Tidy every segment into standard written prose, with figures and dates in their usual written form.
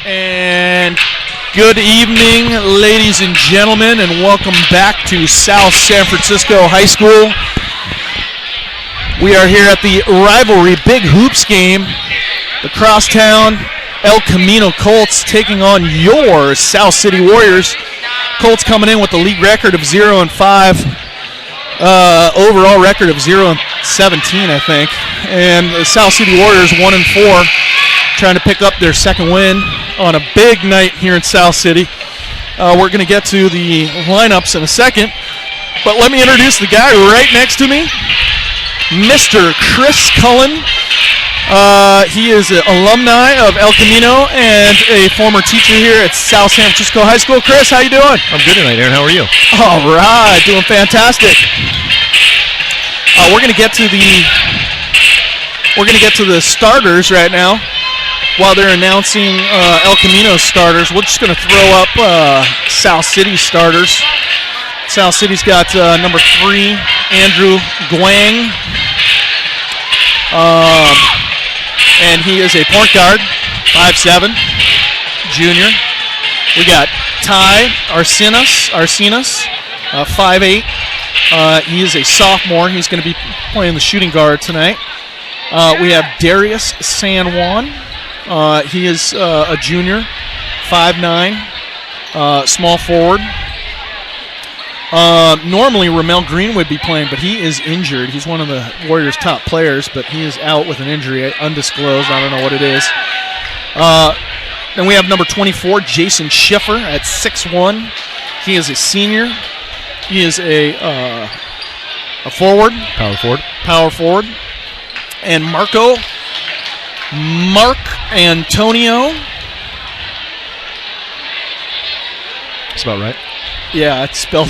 And good evening, ladies and gentlemen, and welcome back to South San Francisco High School. We are here at the rivalry Big Hoops game. The crosstown El Camino Colts taking on your South City Warriors. Colts coming in with a league record of 0-5. Overall record of 0-17, I think. And the South City Warriors 1-4, trying to pick up their second win on a big night here in South City. We're going to get to the lineups in a second, but let me introduce the guy right next to me, Mr. Chris Cullen. He is an alumni of El Camino and a former teacher here at South San Francisco High School. Chris, how you doing? I'm good tonight, Aaron. How are you? All right, doing fantastic. We're going to get to the starters right now. While they're announcing El Camino starters, we're just going to throw up South City starters. South City's got number 3, Andrew Guang. And he is a point guard, 5'7", junior. We got Ty Arsenas, 5'8". He is a sophomore. He's going to be playing the shooting guard tonight. We have Darius San Juan. He is a junior, 5'9", small forward. Normally Ramel Green would be playing, but he is injured. He's one of the Warriors' top players, but he is out with an injury, undisclosed. I don't know what it is. Then we have number 24, Jason Schiffer at 6'1". He is a senior. He is a forward. Power forward. And Mark Antonio. That's about right. Yeah, it's spelled.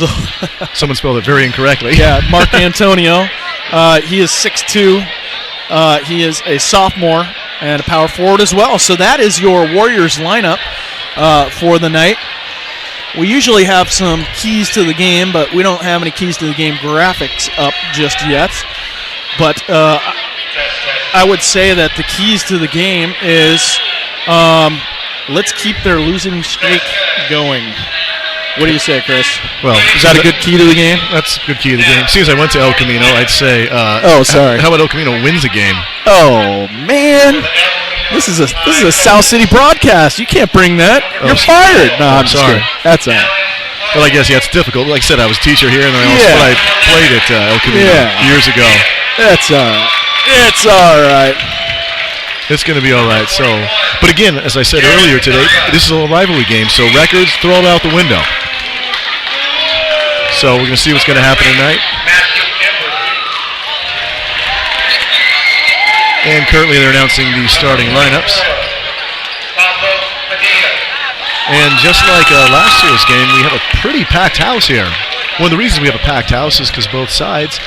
Someone spelled it very incorrectly. Yeah, Mark Antonio. He is 6'2". He is a sophomore and a power forward as well. So that is your Warriors lineup for the night. We usually have some keys to the game, but we don't have any keys to the game graphics up just yet. But I would say that the keys to the game is let's keep their losing streak going. What do you say, Chris? Well, is that a good key to the game? That's a good key to the game. As soon as I went to El Camino, I'd say, sorry. How about El Camino wins a game? Oh, man. This is a South City broadcast. You can't bring that. You're fired. No, I'm sorry. That's all right. Well, I guess, yeah, it's difficult. Like I said, I was a teacher here, and then I played at El Camino years ago. That's all right. It's all right. It's going to be all right. So, but again, as I said earlier today, this is a rivalry game, so records, throw it out the window. So we're going to see what's going to happen tonight. And currently they're announcing the starting lineups. And just like last year's game, we have a pretty packed house here. One of the reasons we have a packed house is because both sides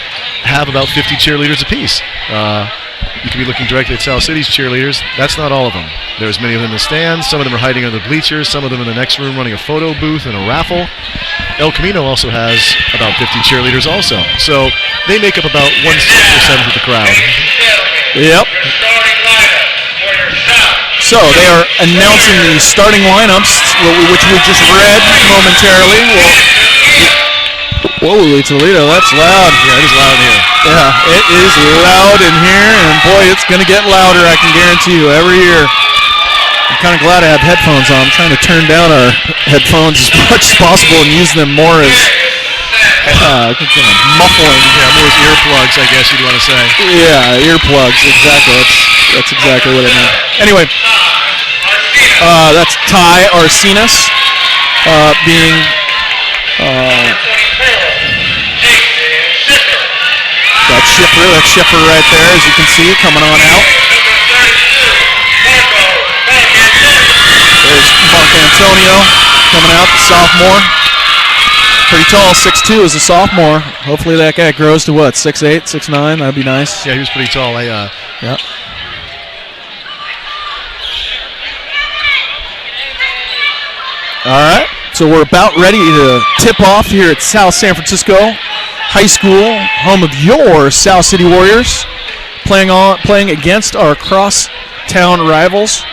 have about 50 cheerleaders apiece. You could be looking directly at South City's cheerleaders. That's not all of them. There's many of them in the stands. Some of them are hiding under the bleachers. Some of them in the next room running a photo booth and a raffle. El Camino also has about 50 cheerleaders also. So they make up about 1/6% of the crowd. Yep. So they are announcing the starting lineups, which we just read momentarily. Whoa, Toledo, that's loud. Yeah, it is loud in here. Yeah, it is loud in here, and boy, it's going to get louder, I can guarantee you, every year. I'm kind of glad I have headphones on. I'm trying to turn down our headphones as much as possible and use them more as muffling. Yeah, more as earplugs, I guess you'd want to say. Yeah, earplugs, exactly. That's exactly what I meant. Anyway, that's Ty Arsenas being... That's Schiffer right there, as you can see, coming on out. There's Mark Antonio coming out, the sophomore. Pretty tall, 6'2" as a sophomore. Hopefully that guy grows to what, 6'8", 6'9"? That'd be nice. Yeah, he was pretty tall. Yeah. All right, so we're about ready to tip off here at South San Francisco High School, home of your South City Warriors, playing against our cross-town rivals,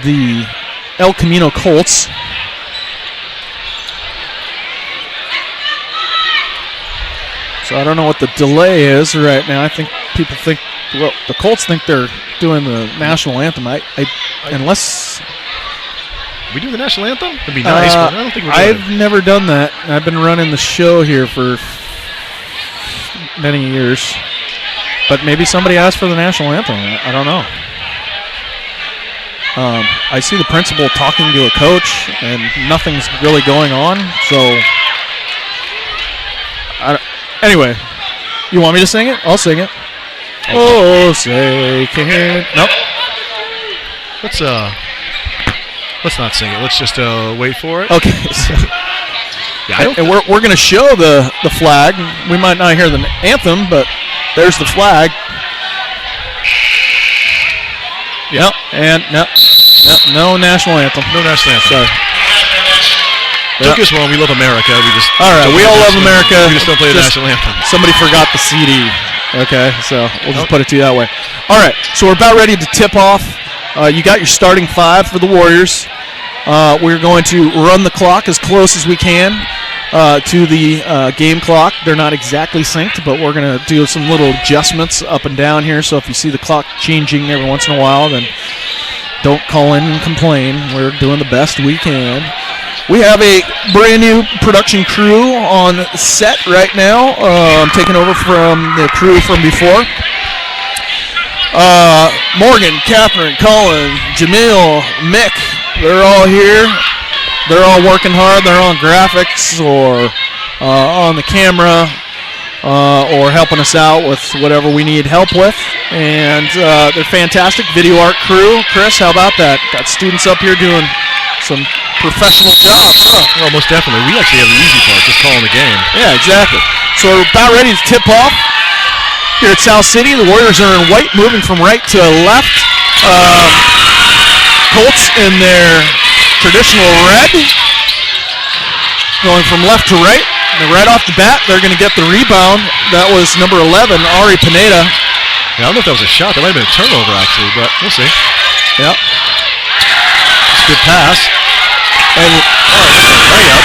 the El Camino Colts. So I don't know what the delay is right now. I think people think, well, the Colts think they're doing the national anthem. Unless we do the national anthem, it'd be nice. But I don't think we're doing I've never done that. I've been running the show here for many years, but maybe somebody asked for the national anthem. I don't know. I see the principal talking to a coach, and nothing's really going on. So, anyway, you want me to sing it? I'll sing it. Oh, say can't. Nope. Let's not sing it. Let's just wait for it. Okay. Yeah, and we're going to show the flag. We might not hear the anthem, but there's the flag. Yeah. And no national anthem. No national anthem. Sorry. Don't get us wrong. We love America. All right. We all love America. We just don't play the national anthem. Somebody forgot the CD. Okay, so we'll just put it to you that way. All right. So we're about ready to tip off. You got your starting five for the Warriors. We're going to run the clock as close as we can to the game clock. They're not exactly synced, but we're going to do some little adjustments up and down here. So if you see the clock changing every once in a while, then don't call in and complain. We're doing the best we can. We have a brand new production crew on set right now. I'm taking over from the crew from before. Morgan, Catherine, Colin, Jamil, Mick, they're all here. They're all working hard. They're on graphics or on the camera or helping us out with whatever we need help with. And they're fantastic. Video art crew. Chris, how about that? Got students up here doing some professional jobs, huh? Well, most definitely. We actually have the easy part, just calling the game. Yeah, exactly. So we're about ready to tip off. Here at South City, the Warriors are in white, moving from right to left. Colts in their traditional red, going from left to right. And right off the bat, they're going to get the rebound. That was number 11, Ari Pineda. Yeah, I don't know if that was a shot. That might have been a turnover, actually, but we'll see. Yep. It's a good pass. And layup.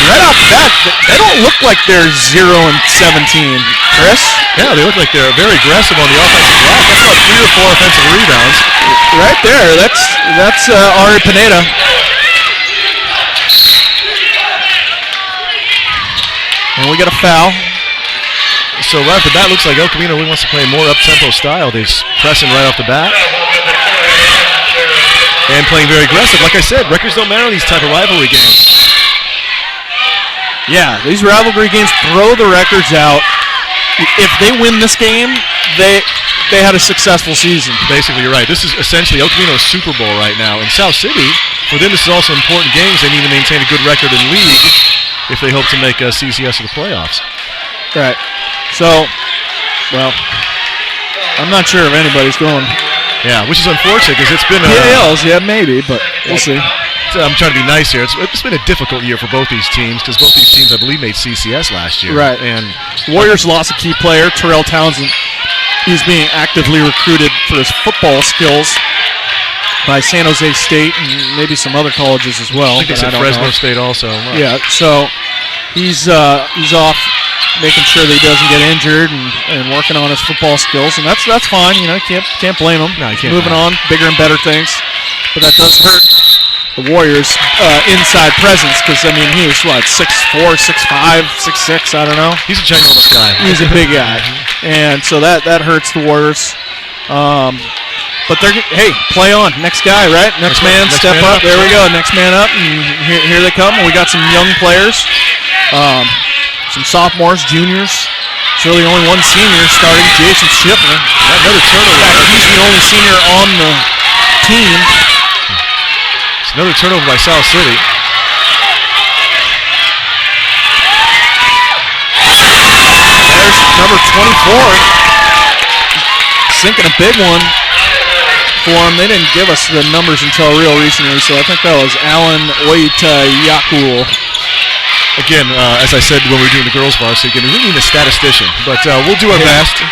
Right off the bat, they don't look like they're 0 and 17, Chris. Yeah, they look like they're very aggressive on the offensive glass. That's about 3 or 4 offensive rebounds. Right there, that's Ari Pineda. And we got a foul. So right off the bat, looks like El Camino really wants to play a more up-tempo style. They're pressing right off the bat. And playing very aggressive. Like I said, records don't matter in these type of rivalry games. Yeah, these rivalry games throw the records out. If they win this game, they had a successful season. Basically, you're right. This is essentially El Camino's Super Bowl right now. In South City, for them, this is also important games. They need to maintain a good record in league if they hope to make a CCS of the playoffs. Right. So, well, I'm not sure if anybody's going. Yeah, which is unfortunate because it's been PALs, yeah, maybe, but we'll see. I'm trying to be nice here. It's been a difficult year for both these teams because both these teams, I believe, made CCS last year. Right. And Warriors lost a key player, Terrell Townsend. He's being actively recruited for his football skills by San Jose State and maybe some other colleges as well. I think they said Fresno State also. Wow. Yeah, so he's off making sure that he doesn't get injured and working on his football skills, and that's fine. You know, can't blame him. No, you can't. Moving on, bigger and better things, but that does hurt the Warriors' inside presence because I mean he was 6'4", 6'5", 6'6", I don't know. He's a ginormous guy. He's a big guy, and so that hurts the Warriors. But hey, play on. Next guy, right? Next man, step up. There we go. Next man up, and here they come. And we got some young players, some sophomores, juniors. It's really only one senior starting, Jason Schiffler. Another turnover. He's the only senior on the team. It's another turnover by South City. There's number 24. Sinking a big one for them. They didn't give us the numbers until real recently, so I think that was Alan Oitayakul. Again, as I said when we were doing the girls varsity, again, we really need a statistician, but we'll do our best.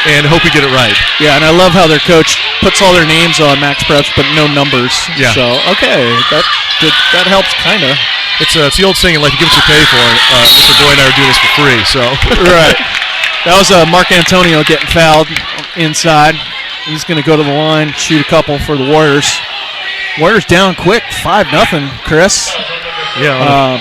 and hope we get it right. Yeah, and I love how their coach puts all their names on Max Preps, but no numbers. Yeah. So, okay, that helps kind of. It's the old saying, like, you get what you pay for. Mr. Boy and I are doing this for free, so. Right. That was Mark Antonio getting fouled inside. He's going to go to the line, shoot a couple for the Warriors. Warriors down quick, 5-0, Chris. Yeah.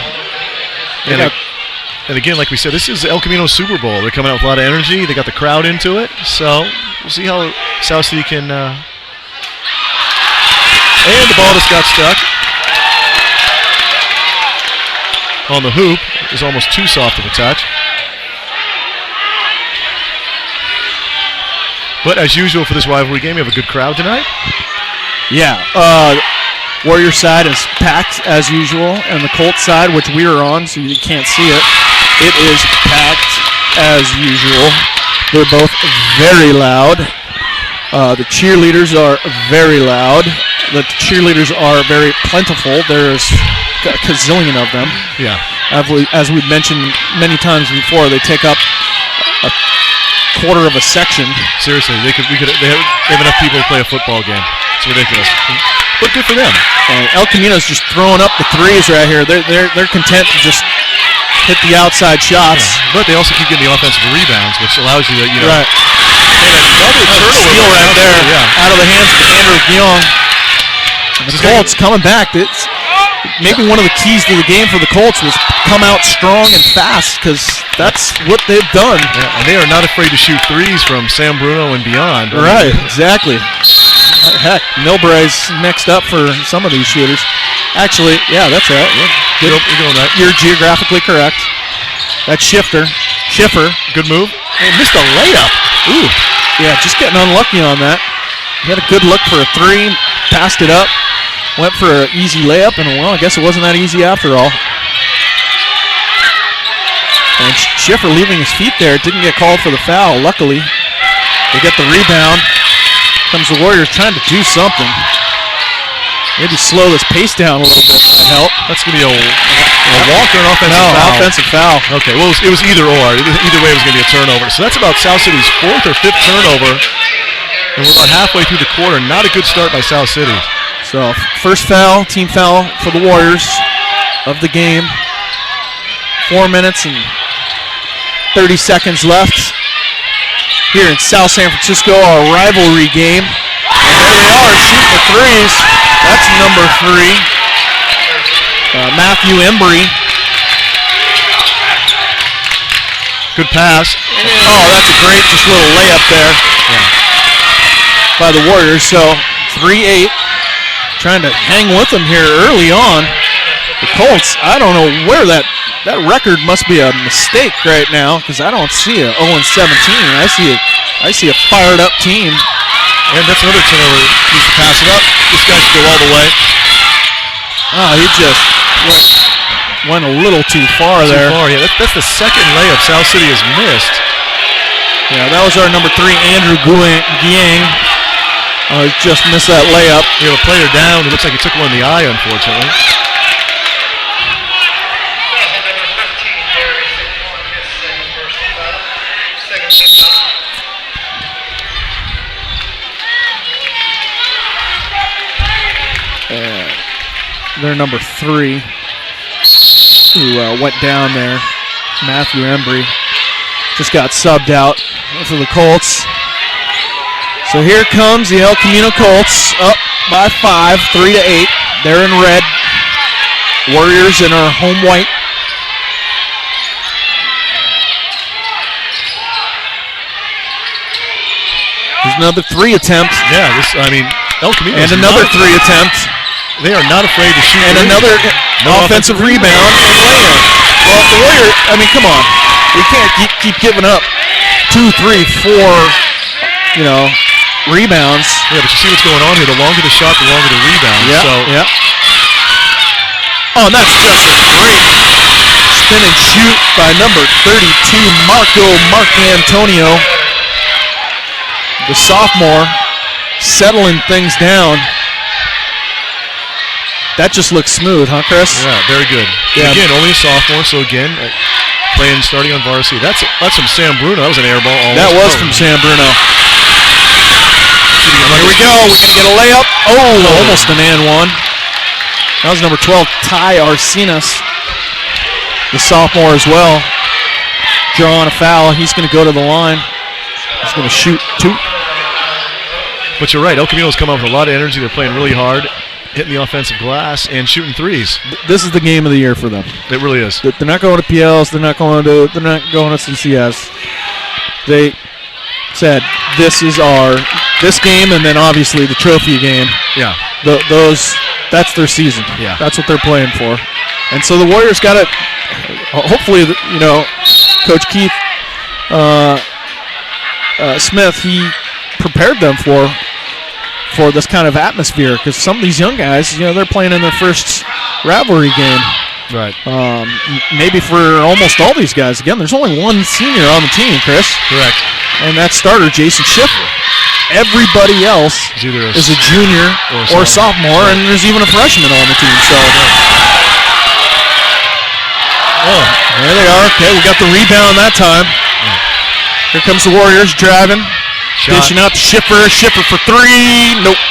And again, like we said, this is El Camino Super Bowl. They're coming out with a lot of energy. They got the crowd into it. So we'll see how South City can. And the ball just got stuck on the hoop. It was almost too soft of a touch. But as usual for this rivalry game, we have a good crowd tonight. Yeah. Warrior side is packed as usual, and the Colts side, which we are on, so you can't see it, it is packed as usual. They're both very loud. The cheerleaders are very loud. The cheerleaders are very plentiful. There's a gazillion of them. Yeah. As we've mentioned many times before, they take up a quarter of a section. Seriously, they have enough people to play a football game. It's ridiculous. But good for them. And El Camino's just throwing up the threes right here. They're content to just hit the outside shots. Yeah. But they also keep getting the offensive rebounds, which allows you to, Right. And another steal right there, out of the hands of Andrew Guillaume. The Colts coming back. It's maybe one of the keys to the game for the Colts was come out strong and fast, because that's what they've done. Yeah, and they are not afraid to shoot threes from San Bruno and beyond. Right, exactly. Heck, Milbray's next up for some of these shooters. Actually, yeah, that's right. You're going right. You're geographically correct. That's Schiffer. Good move. And missed a layup. Ooh. Yeah, just getting unlucky on that. He had a good look for a three, passed it up, went for an easy layup, and, well, I guess it wasn't that easy after all. And Schiffer leaving his feet there, didn't get called for the foul, luckily. They get the rebound. Comes the Warriors trying to do something. Maybe slow this pace down a little bit might help. That's going to be a walk or an offensive foul? No, offensive foul. Okay, well, it was either or. Either way, it was going to be a turnover. So that's about South City's 4th or 5th turnover. And we're about halfway through the quarter. Not a good start by South City. So, first foul, team foul for the Warriors of the game. 4 minutes and 30 seconds left here in South San Francisco, our rivalry game. And there they are, shooting the threes. That's number 3. Matthew Embry. Good pass. Oh, that's a great just little layup there by the Warriors. So 3-8. Trying to hang with them here early on. The Colts, I don't know where that record must be a mistake right now, because I don't see a 0-17. I see a fired up team. And that's another turnover. Needs to pass it up. This guy should go all the way. Oh, he just went a little too far there. Yeah, that's the second layup South City has missed. Yeah, that was our number 3, Andrew Guiang. Just missed that layup. We have a player down. It looks like he took one in the eye, unfortunately. Their number 3, who went down there, Matthew Embry, just got subbed out for the Colts. So here comes the El Camino Colts, up by 5, 3-8. They're in red. Warriors in our home white. There's another 3 attempt. Yeah, El Camino. And another 3 attempt. They are not afraid to shoot. And another offensive rebound and layup. Well, the Warriors, come on. We can't keep giving up 2, 3, 4, rebounds. Yeah, but you see what's going on here. The longer the shot, the longer the rebound. Yeah. Oh, and that's just a great spin and shoot by number 32, Mark Antonio. The sophomore settling things down. That just looks smooth, huh, Chris? Yeah, very good. Yeah. Again, only a sophomore, so again, starting on varsity. That's from Sam Bruno. That was an air ball. That was from Sam Bruno. Here we go. We're going to get a layup. Oh, almost an and one. That was number 12, Ty Arsenis, the sophomore as well. Drawing a foul. He's going to go to the line. He's going to shoot 2. But you're right. El Camino's come up with a lot of energy. They're playing really hard, hitting the offensive glass, and shooting threes. This is the game of the year for them. It really is. They're not going to PLs. They're not going to CCS. They said this game, and then obviously the trophy game. Yeah. That's their season. Yeah. That's what they're playing for. And so the Warriors got to, hopefully, Coach Keith Smith, he prepared them for this kind of atmosphere, because some of these young guys, they're playing in their first rivalry game. Right. Maybe for almost all these guys. Again, there's only one senior on the team, Chris. Correct. And that starter, Jason Schiffer. Everybody else is a junior or sophomore, right. And there's even a freshman on the team. So, there they are. Okay, we got the rebound that time. Here comes the Warriors driving. Dishing out to Schiffer. Schiffer for 3. Nope.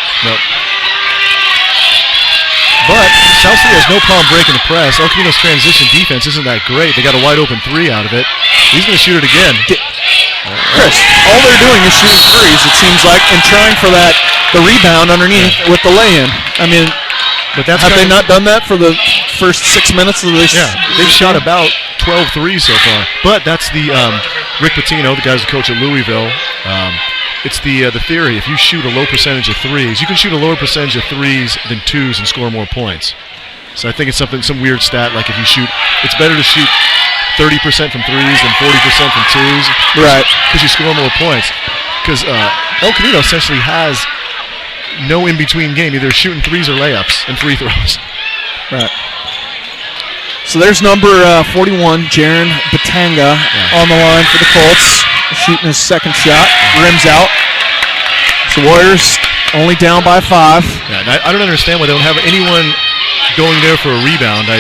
But South City has no problem breaking the press. El Camino's transition defense isn't that great. They got a wide open 3 out of it. He's going to shoot it again. Chris, all they're doing is shooting threes, it seems like, and trying for the rebound underneath with the lay-in. I mean, but have they not done that for the first 6 minutes of this? Yeah, they've shot about 12 threes so far. But that's the Rick Pitino, the guy's the coach at Louisville. It's the theory. If you shoot a low percentage of threes, you can shoot a lower percentage of threes than 2s and score more points. So I think it's some weird stat, like if you shoot, it's better to shoot 30% from 3s than 40% from 2s. Right. Because you score more points. Because El Camino essentially has no in-between game, either shooting 3s or layups and free throws. Right. So there's number 41, Jaron Batanga, on the line for the Colts, shooting his second shot, rims out. So Warriors only down by 5. Yeah, and I don't understand why they don't have anyone going there for a rebound.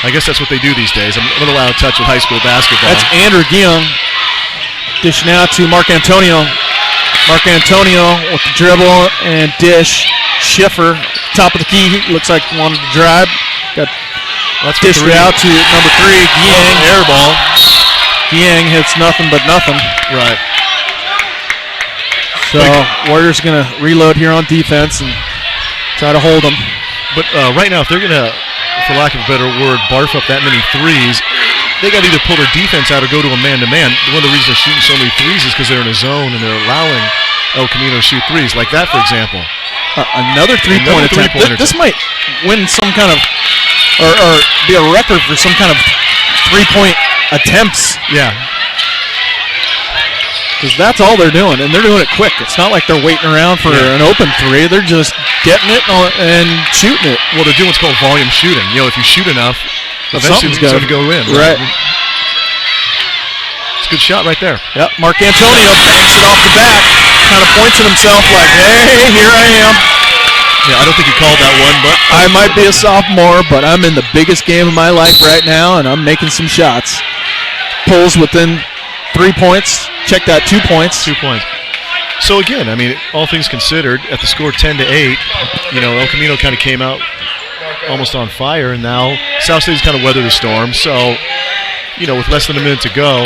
I guess that's what they do these days. I'm a little out of touch with high school basketball. That's Andrew Guillaume dishing out to Mark Antonio. Mark Antonio with the dribble and dish. Schiffer, top of the key. He looks like he wanted to drive. Got dished it out to number 3, Guillaume. Air ball. Guillaume hits nothing but nothing. Right. So Warriors going to reload here on defense and try to hold them. But right now, if they're going to, for lack of a better word, barf up that many threes, they got to either pull their defense out or go to a man-to-man. One of the reasons they're shooting so many threes is because they're in a zone and they're allowing El Camino to shoot threes, like that, for example. Another three-point attempt. This might win some kind of, or be a record for some kind of three-point attempts. Yeah. Because that's all they're doing, and they're doing it quick. It's not like they're waiting around for an open 3. They're just getting it and shooting it. Well, they're doing what's called volume shooting. If you shoot enough, eventually it's going to go in. Right. It's a good shot right there. Yep. Mark Antonio banks it off the back, kind of points at himself like, hey, here I am. Yeah, I don't think he called that one, but I might be a sophomore, but I'm in the biggest game of my life right now, and I'm making some shots. Pulls within 3 points. Check that, 2 points. 2 points. So again, I mean, all things considered, at the score 10-8, El Camino kind of came out almost on fire, and now South City's kind of weathered the storm. So, with less than a minute to go,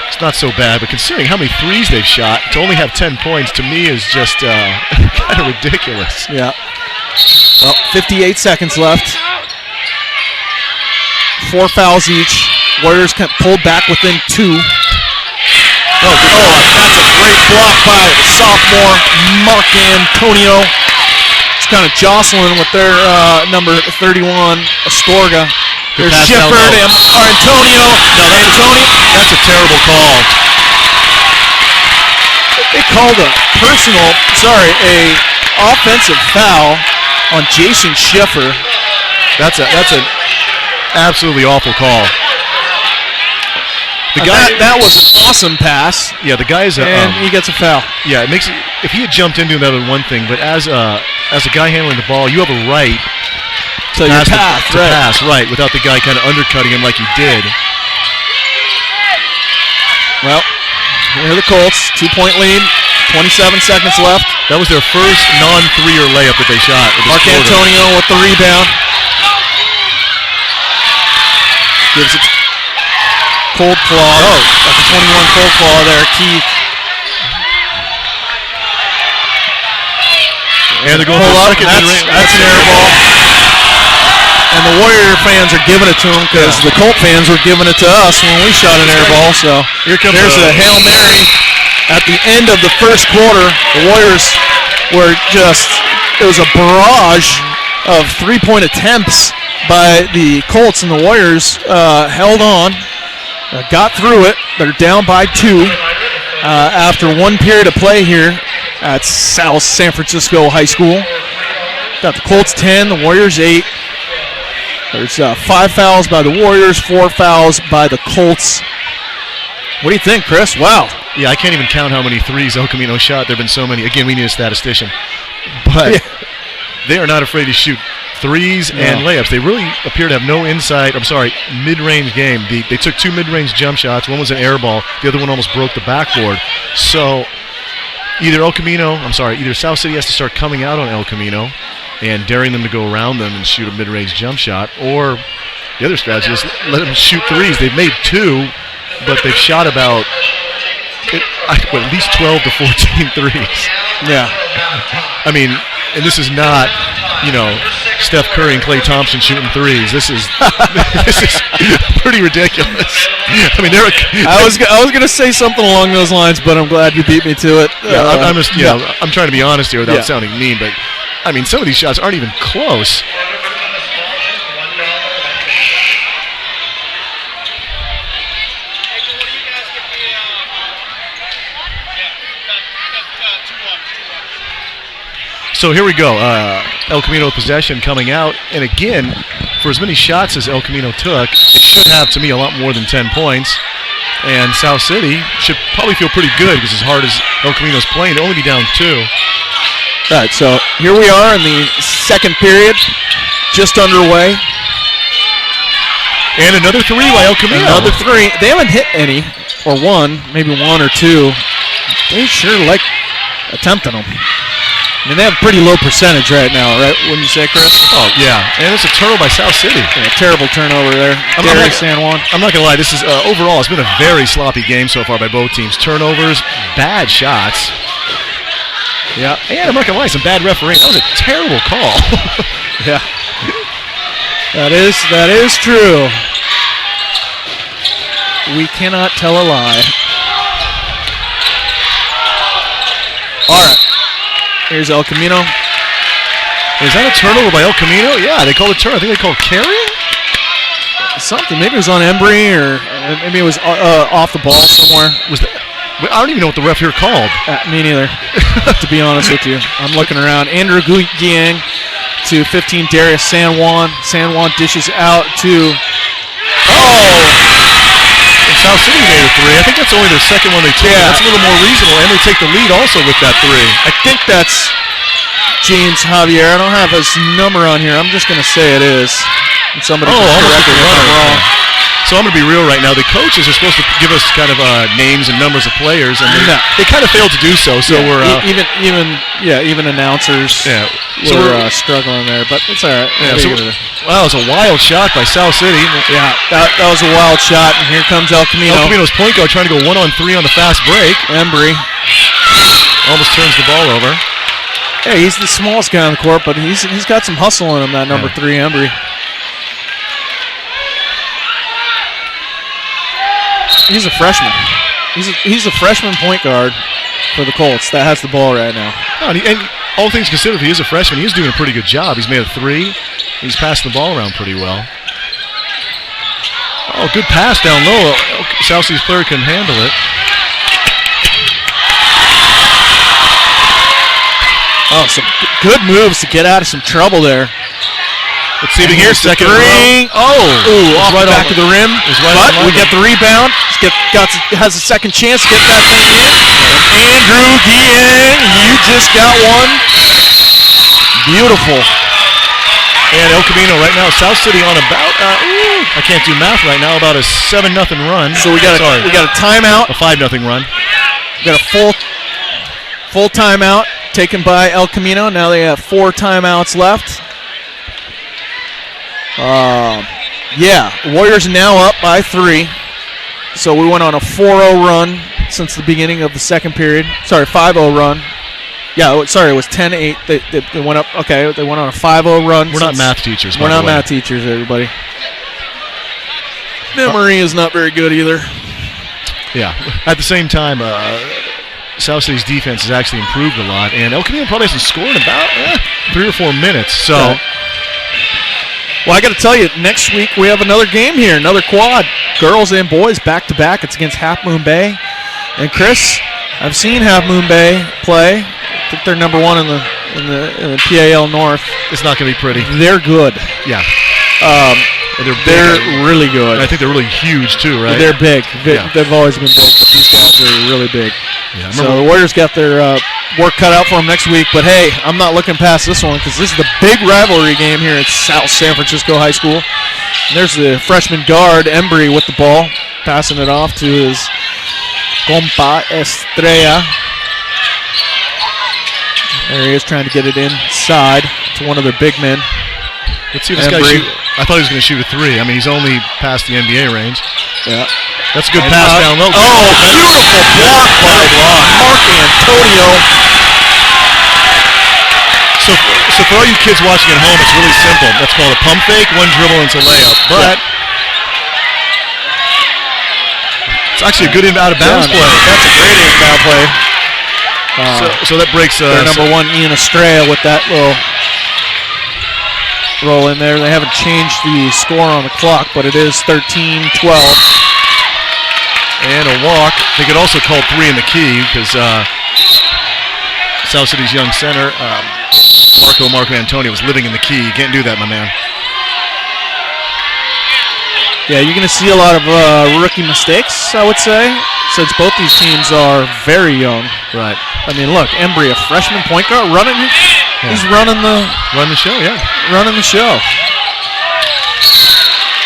it's not so bad. But considering how many threes they've shot, to only have 10 points to me is just kind of ridiculous. Yeah. Well, 58 seconds left. 4 fouls each. Warriors pulled back within 2. That's a great block by the sophomore Mark Antonio. It's kind of jostling with their number 31, Astorga. There's Schiffer and Antonio. No, that's a terrible call. They called a offensive foul on Jason Schiffer. That's an absolutely awful call. That was an awesome pass. Yeah, the guy's and he gets a foul. Yeah, it makes it. If he had jumped into that, one thing, but as a guy handling the ball, you have a right to So your path, to right. pass, right, without the guy kind of undercutting him like he did. Well, here are the Colts, 2-point lead, 27 seconds left. That was their first non-threer layup that they shot. Mark Antonio with the rebound. Gives it cold claw. Oh. Got the 21 cold claw there, Keith. And they're going Pull for up, a second. that's an air ball. And the Warrior fans are giving it to him because the Colt fans were giving it to us when we shot an air ball. So here comes there's a Hail Mary at the end of the first quarter. The Warriors were it was a barrage of three-point attempts by the Colts, and the Warriors held on, got through it. They're down by 2 after 1 period of play here at South San Francisco High School. Got the Colts 10, the Warriors 8. There's 5 fouls by the Warriors, 4 fouls by the Colts. What do you think, Chris? Wow. Yeah, I can't even count how many threes El Camino shot. There have been so many. Again, we need a statistician. But they are not afraid to shoot threes and layups. They really appear to have no mid-range game. They took 2 mid-range jump shots. One was an air ball. The other one almost broke the backboard. So either South City has to start coming out on El Camino and daring them to go around them and shoot a mid-range jump shot, or the other strategy is let them shoot threes. They've made 2, but they've shot about at least 12 to 14 threes. Yeah. I mean, and this is not, Steph Curry and Klay Thompson shooting threes. This is pretty ridiculous. I mean, I was going to say something along those lines, but I'm glad you beat me to it. I'm trying to be honest here without sounding mean, but I mean, some of these shots aren't even close. So here we go. El Camino possession coming out. And again, for as many shots as El Camino took, it should have, to me, a lot more than 10 points. And South City should probably feel pretty good because as hard as El Camino's playing, they'll only be down 2. All right, so here we are in the second period, just underway. And another 3 by El Camino. Another 3. They haven't hit any, or 1, maybe 1 or 2. They sure like attempting them. I mean, they have a pretty low percentage right now, right? Wouldn't you say, Chris? Oh, yeah. And it's a turnover by South City. Yeah, terrible turnover there. San Juan. I'm not going to lie. This is, overall, it's been a very sloppy game so far by both teams. Turnovers, bad shots. Yeah. And I'm not going to lie, some bad refereeing. That was a terrible call. Yeah. That is true. We cannot tell a lie. All right. Here's El Camino. Is that a turnover by El Camino? Yeah, they called it turnover. I think they called carrying? Something. Maybe it was on Embry, or maybe it was off the ball somewhere. Was that? I don't even know what the ref here called. Me neither, to be honest with you. I'm looking around. Andrew Guillen to 15, Darius San Juan. San Juan dishes out to... And South City made a 3. I think that's only their second one they took. Yeah. That's a little more reasonable, and they take the lead also with that 3. I think that's James Javier. I don't have his number on here. I'm just going to say it is. And somebody can correct me if I'm wrong. So I'm going to be real right now. The coaches are supposed to give us kind of names and numbers of players, and they kind of failed to do so. So we're even announcers were struggling there, but it's all right. Wow, it was a wild shot by South City. Yeah, that was a wild shot, and here comes El Camino. El Camino's point guard trying to go 1-on-3 on the fast break. Embry almost turns the ball over. Hey, he's the smallest guy on the court, but he's got some hustle in him. That number 3, Embry. He's a freshman. He's a freshman point guard for the Colts that has the ball right now. Oh, and all things considered, if he is a freshman, he's doing a pretty good job. He's made a 3. He's passing the ball around pretty well. Oh, good pass down low. South City's player couldn't handle it. Oh, some good moves to get out of some trouble there. Let's see if we can get a second three. Off right the back of the rim. But we get the rebound. Has a second chance to get that thing in. Andrew Guillen, you just got one. Beautiful. And El Camino right now, South City on about, I can't do math right now, about a 7-0 run. So we got a timeout. A 5-0 run. We got a full timeout taken by El Camino. Now they have 4 timeouts left. Warriors now up by 3. So we went on a 4-0 run since the beginning of the second period. Sorry, 5-0 run. Yeah, sorry, it was 10-8. They went up. Okay, they went on a 5-0 run. We're not math teachers. We're not math teachers, everybody. Memory is not very good either. Yeah. At the same time, South City's defense has actually improved a lot, and El Camino probably hasn't scored in about 3 or 4 minutes. So, well, I got to tell you, next week we have another game here, another quad, girls and boys back to back. It's against Half Moon Bay, and Chris, I've seen Half Moon Bay play. I think they're number 1 in the PAL North. It's not going to be pretty. They're good. Yeah. They're really good. And I think they're really huge too, right? They're big. They've always been big, but these guys are really big. Yeah, so the Warriors got their work cut out for them next week. But hey, I'm not looking past this one because this is the big rivalry game here at South San Francisco High School. And there's the freshman guard Embry with the ball, passing it off to his compa Estrella. There he is, trying to get it inside to one of their big men. Let's see if this guy shoot. I thought he was going to shoot a 3. I mean, he's only past the NBA range. Yeah. That's a good pass down low. Oh, beautiful block by Mark Antonio. So for all you kids watching at home, it's really simple. That's called a pump fake, 1 dribble, and it's a layup. But it's actually a good out-of-bounds play. That's a great inbound play. So that breaks their number 1, Ian Estrella, with that little roll in there. They haven't changed the score on the clock, but it is 13-12. And a walk. They could also call 3 in the key because South City's young center, Marco Antonio, was living in the key. You can't do that, my man. Yeah, you're going to see a lot of rookie mistakes, I would say, since both these teams are very young. Right. I mean, look, Embry, a freshman point guard, running. Yeah. He's running the show, yeah. Running the show.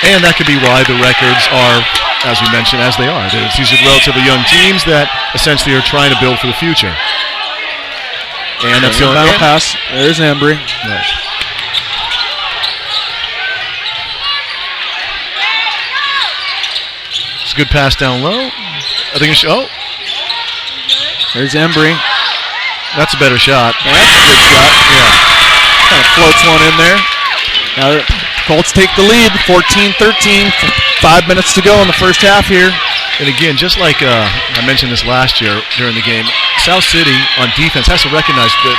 And that could be why the records are, as we mentioned, as they are. These are relatively young teams that essentially are trying to build for the future. And that's the final pass. There's Embry. Nice. It's a good pass down low. I think it's there's Embry. That's a better shot. Yeah, that's a good shot. Yeah. Kind of floats one in there. Now the Colts take the lead, 14-13. 5 minutes to go in the first half here. And again, just like I mentioned this last year during the game, South City on defense has to recognize that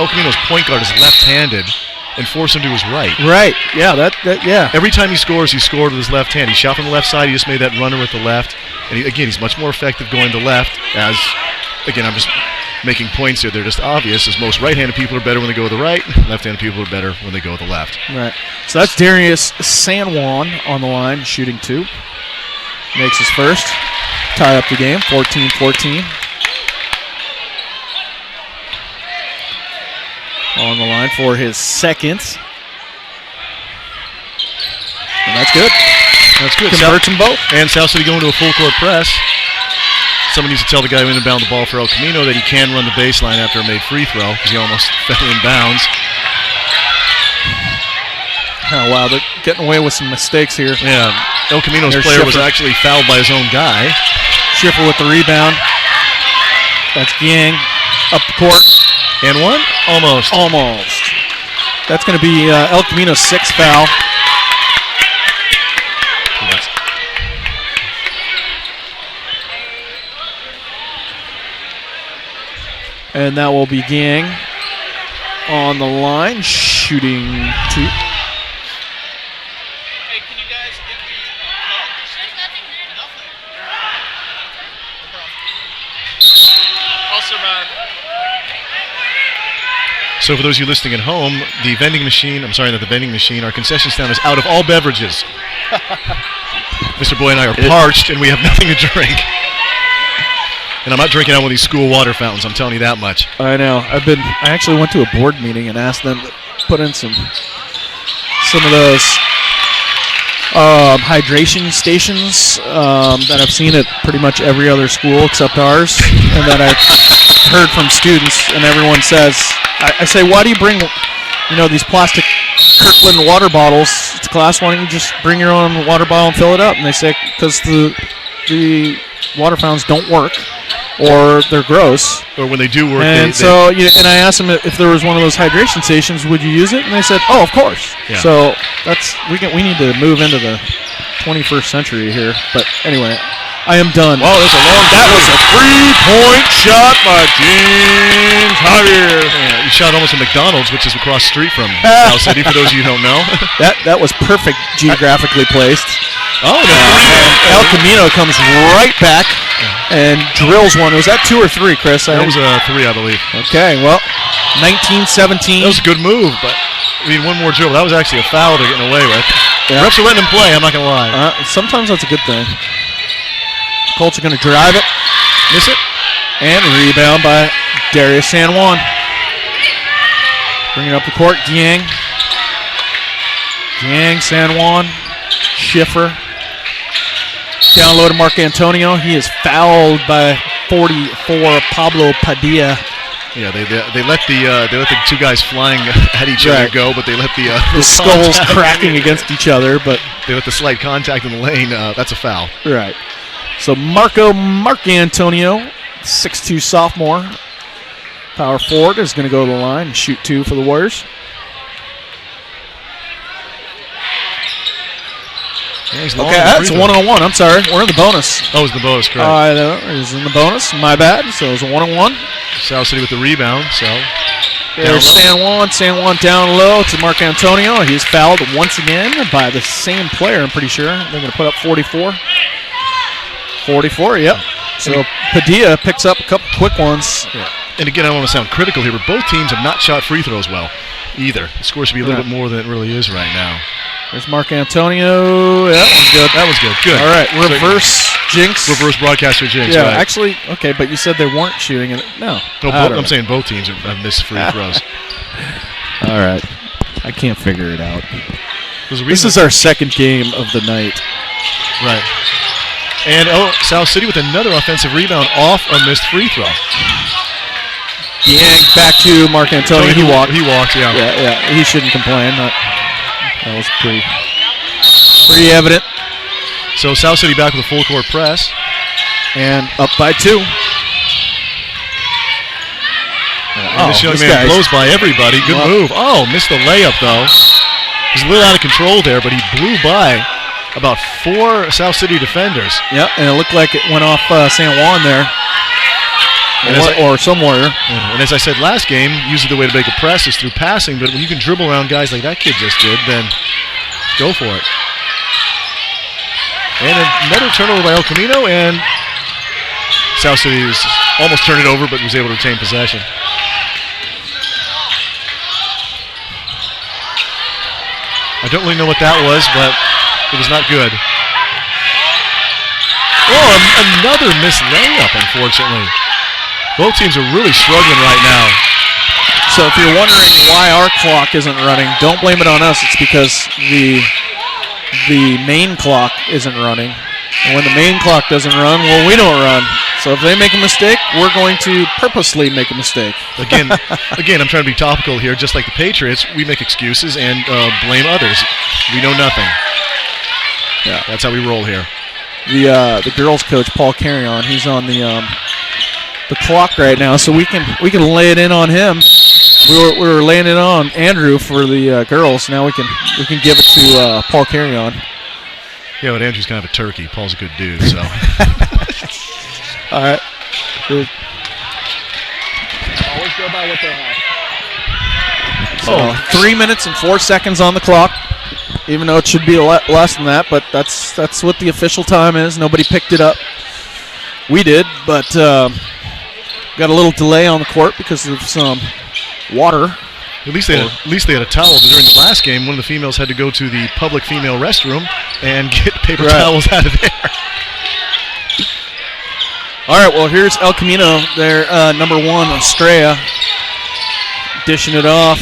El Camino's point guard is left-handed and force him to his right. Right. Yeah. Yeah. Every time he scores, he scored with his left hand. He shot from the left side. He just made that runner with the left. And he's much more effective going to left. As again, I'm just making points here. They're just obvious. As most right-handed people are better when they go to the right. Left-handed people are better when they go to the left. Right. So that's Darius San Juan on the line, shooting 2. Makes his first. Tie up the game, 14-14. On the line for his second. And that's good. That's good. Converts them both. And South City going to a full-court press. Someone needs to tell the guy who inbound the ball for El Camino that he can run the baseline after a made free throw because he almost fell in bounds. Oh, wow, they're getting away with some mistakes here. Yeah, El Camino's player was actually fouled by his own guy. Schiffer with the rebound. That's Gang up the court. And one? Almost. That's going to be El Camino's 6th foul. And that will be Gang on the line, shooting 2. Hey, can you guys give me nothing? I'll survive. So for those of you listening at home, the vending machine, our concession stand is out of all beverages. Mr. Boy and I are parched and we have nothing to drink. And I'm not drinking out one of these school water fountains, I'm telling you that much. I know. I actually went to a board meeting and asked them to put in some some of those hydration stations that I've seen at pretty much every other school except ours, and that I've heard from students, and everyone says, I say, why do you bring, these plastic Kirkland water bottles to class? Why don't you just bring your own water bottle and fill it up? And they say, because the water fountains don't work, or they're gross. Or when they do work, and and I asked them if there was one of those hydration stations, would you use it? And they said, "Oh, of course." Yeah. So we need to move into the 21st century here. But anyway, I am done. Wow, that was a 3-point shot by James Javier. Yeah, he shot almost at McDonald's, which is across the street from South City. For those of you who don't know, that was perfect geographically placed. Oh, El Camino comes right back and drills one. Was that 2 or 3, Chris? That was a 3, I believe. Okay, well, 19-17. That was a good move, but one more dribble. That was actually a foul they're getting away with. Yeah. Refs are letting him play, I'm not going to lie. Sometimes that's a good thing. Colts are going to drive it. Miss it. And rebound by Darius San Juan. Bringing up the court, Dieng, San Juan, Schiffer. Down low to Mark Antonio. He is fouled by 44, Pablo Padilla. Yeah, they let the two guys flying at each other go, but they let the skulls cracking against each other. But they let the slight contact in the lane. That's a foul. Right. So Mark Antonio, 6'2" sophomore, power forward, is going to go to the line and shoot 2 for the Warriors. Yeah, okay, that's 1-on-1. I'm sorry. We're in the bonus. Oh, it's the bonus, correct. It was in the bonus. My bad. So it was a 1-on-1. South City with the rebound. So there's San Juan down low to Mark Antonio. He's fouled once again by the same player, I'm pretty sure. They're going to put up 44. 44, yep. So Padilla picks up a couple quick ones. Yeah. And again, I don't want to sound critical here, but both teams have not shot free throws well either. The score should be a little bit more than it really is right now. There's Mark Antonio. Yeah, that was good. Good. All right, reverse jinx. Reverse broadcaster jinx. Yeah, right. Actually, okay, but you said they weren't shooting it. No. I'm saying both teams have missed free throws. All right. I can't figure it out. This is our second game of the night. Right. And South City with another offensive rebound off a missed free throw. Yang back to Mark Antonio. He walked, yeah. Yeah, he shouldn't complain. That was pretty evident. So South City back with a full court press. And up by 2. This young man blows by everybody. Good move. Oh, missed the layup, though. He's a little out of control there, but he blew by about 4 South City defenders. Yep, and it looked like it went off San Juan there. Or somewhere. And as I said last game, usually the way to make a press is through passing, but when you can dribble around guys like that kid just did, then go for it. And another turnover by El Camino, and South City was almost turned it over, but was able to retain possession. I don't really know what that was, but it was not good. Oh, another missed layup, unfortunately. Both teams are really struggling right now. So if you're wondering why our clock isn't running, don't blame it on us. It's because the main clock isn't running. And when the main clock doesn't run, well, we don't run. So if they make a mistake, we're going to purposely make a mistake. Again, I'm trying to be topical here. Just like the Patriots, we make excuses and blame others. We know nothing. Yeah, that's how we roll here. The girls' coach, Paul Carrion, he's on the clock right now, so we can lay it in on him. We were laying it on Andrew for the girls. Now we can give it to Paul Carrion. Yeah, but Andrew's kind of a turkey. Paul's a good dude, so. All right. Good. Always go by what they have. So 3 minutes and 4 seconds on the clock, even though it should be less than that, but that's what the official time is. Nobody picked it up. We did, but got a little delay on the court because of some water. At least they had a towel. But during the last game, one of the females had to go to the public female restroom and get paper towels out of there. All right, well, here's El Camino, their number 1, Estrella, dishing it off.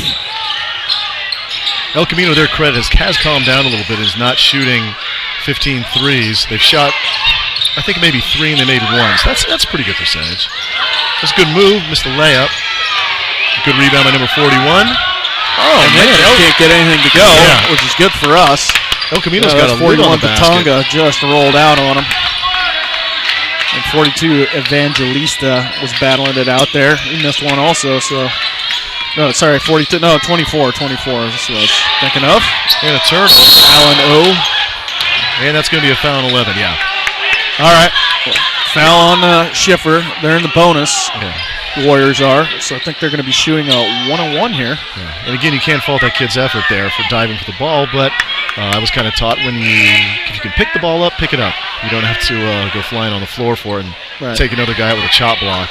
El Camino, their credit, has calmed down a little bit, is not shooting 15 threes. They've shot, I think, maybe 3 and they made 1. So that's a pretty good percentage. That's a good move. Missed the layup. Good rebound by number 41. Oh, man. Can't get anything to go, which is good for us. El Camino's got a lid on the basket. Tonga just rolled out on him. And 42 Evangelista was battling it out there. He missed one also, so. No, sorry, 42. No, 24. 24 is what I was thinking of. And a turnover. Alan O. And that's going to be a foul on 11, yeah. All right. Foul on Schiffer. They're in the bonus. Yeah. The Warriors are. So I think they're going to be shooting a 1-on-1 here. Yeah. And again, you can't fault that kid's effort there for diving for the ball, but I was kind of taught if you can pick the ball up, pick it up. You don't have to go flying on the floor for it and take another guy out with a chop block.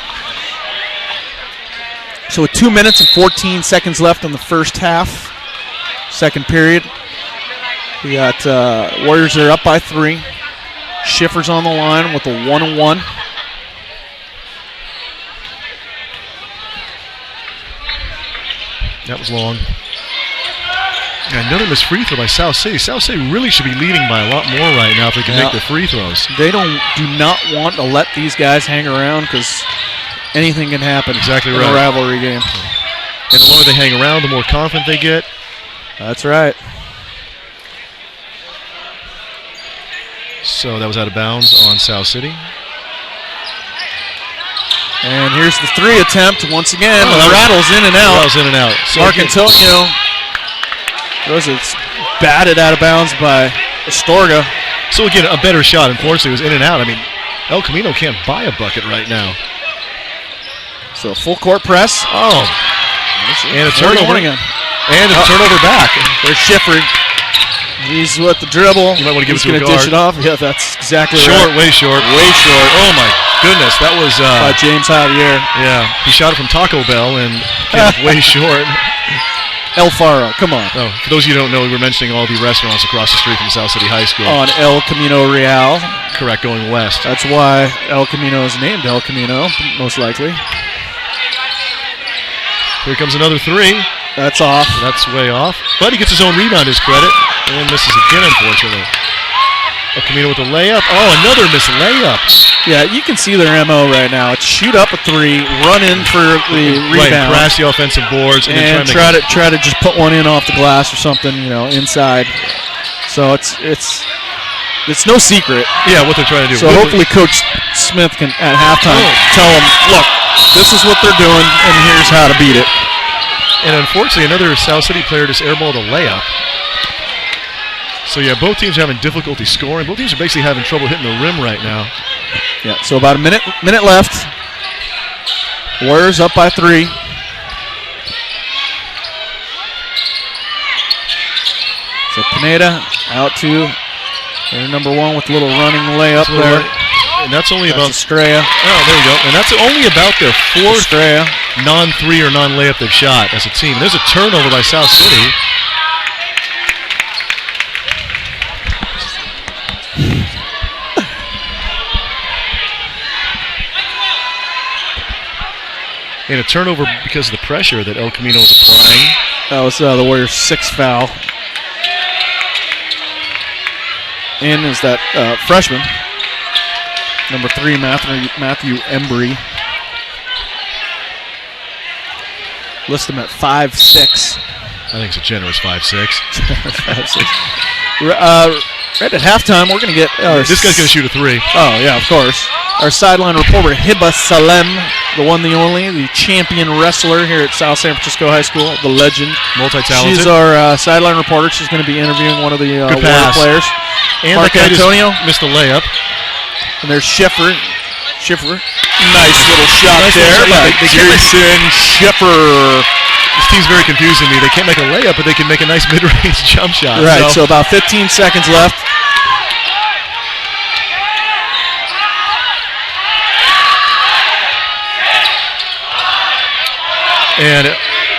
So with 2 minutes and 14 seconds left in the first half, second period, we got Warriors are up by 3. Schiffer's on the line with a 1-on-1. That was long. And another missed free throw by South City. South City really should be leading by a lot more right now if they can make their free throws. They do not want to let these guys hang around because anything can happen. Exactly in right. a rivalry game. And the longer they hang around, the more confident they get. That's right. So that was out of bounds on South City. And here's the 3 attempt once again. Rattles in and out. Rattles in and out. So Mark Antonio throws it batted out of bounds by Astorga. So again, a better shot. Unfortunately, it was in and out. I mean, El Camino can't buy a bucket right now. So full court press. Oh. And a turnover. Again. And a turnover back. There's Schiffer. He's with the dribble. You might want to give it to a guard. Dish it off. Yeah, that's exactly short, right. Way short. Way short. Oh, my goodness. That was... by James Javier. Yeah. He shot it from Taco Bell and came way short. El Faro, come on. Oh, for those of you who don't know, we were mentioning all the restaurants across the street from South City High School. On El Camino Real. Correct, going west. That's why El Camino is named El Camino, most likely. Here comes another 3. That's off. That's way off. But he gets his own rebound, his credit. And misses again, unfortunately. El Camino with the layup. Oh, another missed layup. Yeah, you can see their MO right now. It's shoot up a 3, run in for the rebound. Right, crash the offensive boards. And try to just put one in off the glass or something, inside. So it's no secret. Yeah, what they're trying to do. So hopefully Coach Smith can, at halftime, tell them, look, this is what they're doing, and here's how to beat it. And unfortunately, another South City player just airballed a layup. So, yeah, both teams are having difficulty scoring. Both teams are basically having trouble hitting the rim right now. Yeah, so about a minute left. Warriors up by 3. So Pineda out to number 1 with a little running layup there. And that's only about Estrella. Oh, there you go. And that's only about their 4th non-3 or non-layup they've shot as a team. And there's a turnover by South City. And a turnover because of the pressure that El Camino is applying. That was the Warriors' 6th foul. In is that freshman, number 3, Matthew Embry. List him at 5'6". I think it's a generous 5'6". 5'6". Right at halftime, we're going to get... this guy's going to shoot a 3. Oh, yeah, of course. Our sideline reporter, Hiba Salem, the one, the only, the champion wrestler here at South San Francisco High School, the legend. Multi-talented. She's our sideline reporter. She's going to be interviewing one of the Warrior players. And Mark Antonio. Missed the layup. And there's Schiffer. Nice little shot there by Jason Schiffer. This team's very confusing me. They can't make a layup, but they can make a nice mid-range jump shot. Right, so about 15 seconds left. And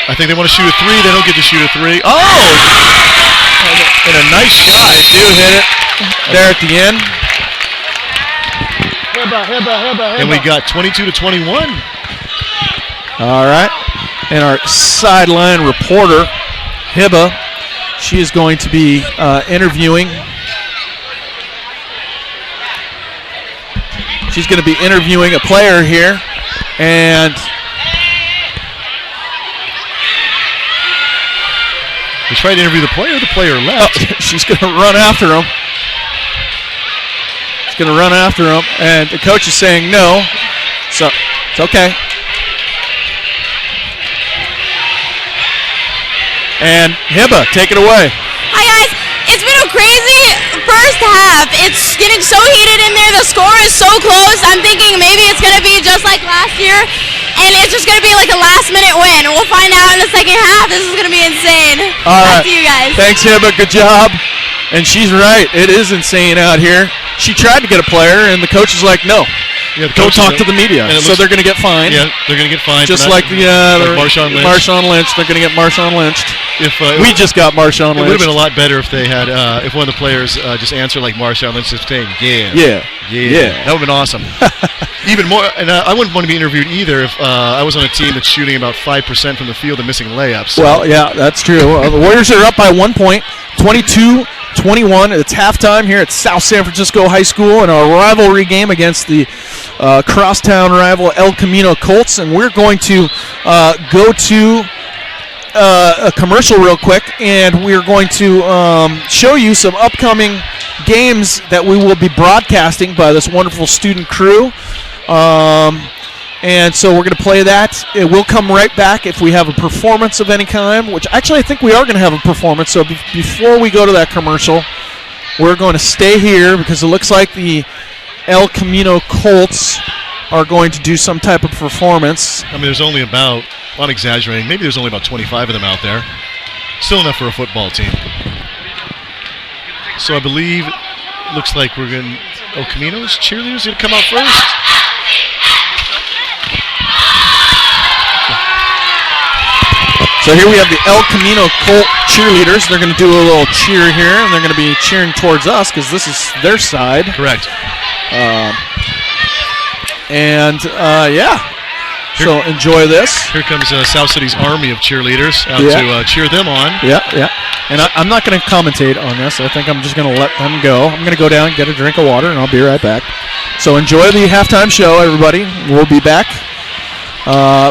I think they want to shoot a 3. They don't get to shoot a 3. Oh! And a nice shot. They do hit it there at the end. And we got 22-21. All right. And our sideline reporter, Hiba, She is going to be interviewing. She's going to be interviewing a player here, and we tried to interview the player left. She's going to run after him. She's going to run after him, and the coach is saying no, so it's okay. And Hibba, take it away. Hi guys, it's been a crazy first half. It's getting so heated in there. The score is so close. I'm thinking maybe it's going to be just like last year, and it's just going to be like a last-minute win. We'll find out in the second half. This is going to be insane. All right. Back to you guys. Thanks, Hibba. Good job. And she's right. It is insane out here. She tried to get a player, and the coach is like, no. Yeah, Go talk to the media. So they're going to get fined. Yeah, they're going to get fined. Just like the Marshawn Lynch. Marshawn Lynch. They're going to get Marshawn lynched. We just got Marshawn Lynch. It would have been a lot better if they had, if one of the players just answered like Marshawn Lynch, just saying, yeah. That would have been awesome. Even more, and I wouldn't want to be interviewed either if I was on a team that's shooting about 5% from the field and missing layups. Well, yeah, that's true. The Warriors are up by 1 point, 22-21. It's halftime here at South San Francisco High School in our rivalry game against the crosstown rival El Camino Colts, and we're going to go to a commercial real quick, and we're going to show you some upcoming games that we will be broadcasting by this wonderful student crew. And so we're going to play that. It will come right back if we have a performance of any kind, which actually I think we are going to have a performance. So before we go to that commercial, we're going to stay here because it looks like the El Camino Colts are going to do some type of performance. I mean, there's only about, I'm not exaggerating, maybe there's only about 25 of them out there. Still enough for a football team. So I believe it looks like we're going to, El Camino's cheerleaders going to come out first. So here we have the El Camino Colt cheerleaders. They're going to do a little cheer here, and they're going to be cheering towards us because this is their side. Correct. Yeah. So enjoy this. Here comes South City's army of cheerleaders out to cheer them on. Yeah. And I'm not going to commentate on this. I think I'm just going to let them go. I'm going to go down and get a drink of water, and I'll be right back. So enjoy the halftime show, everybody. We'll be back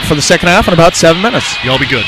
for the second half in about 7 minutes. Y'all be good.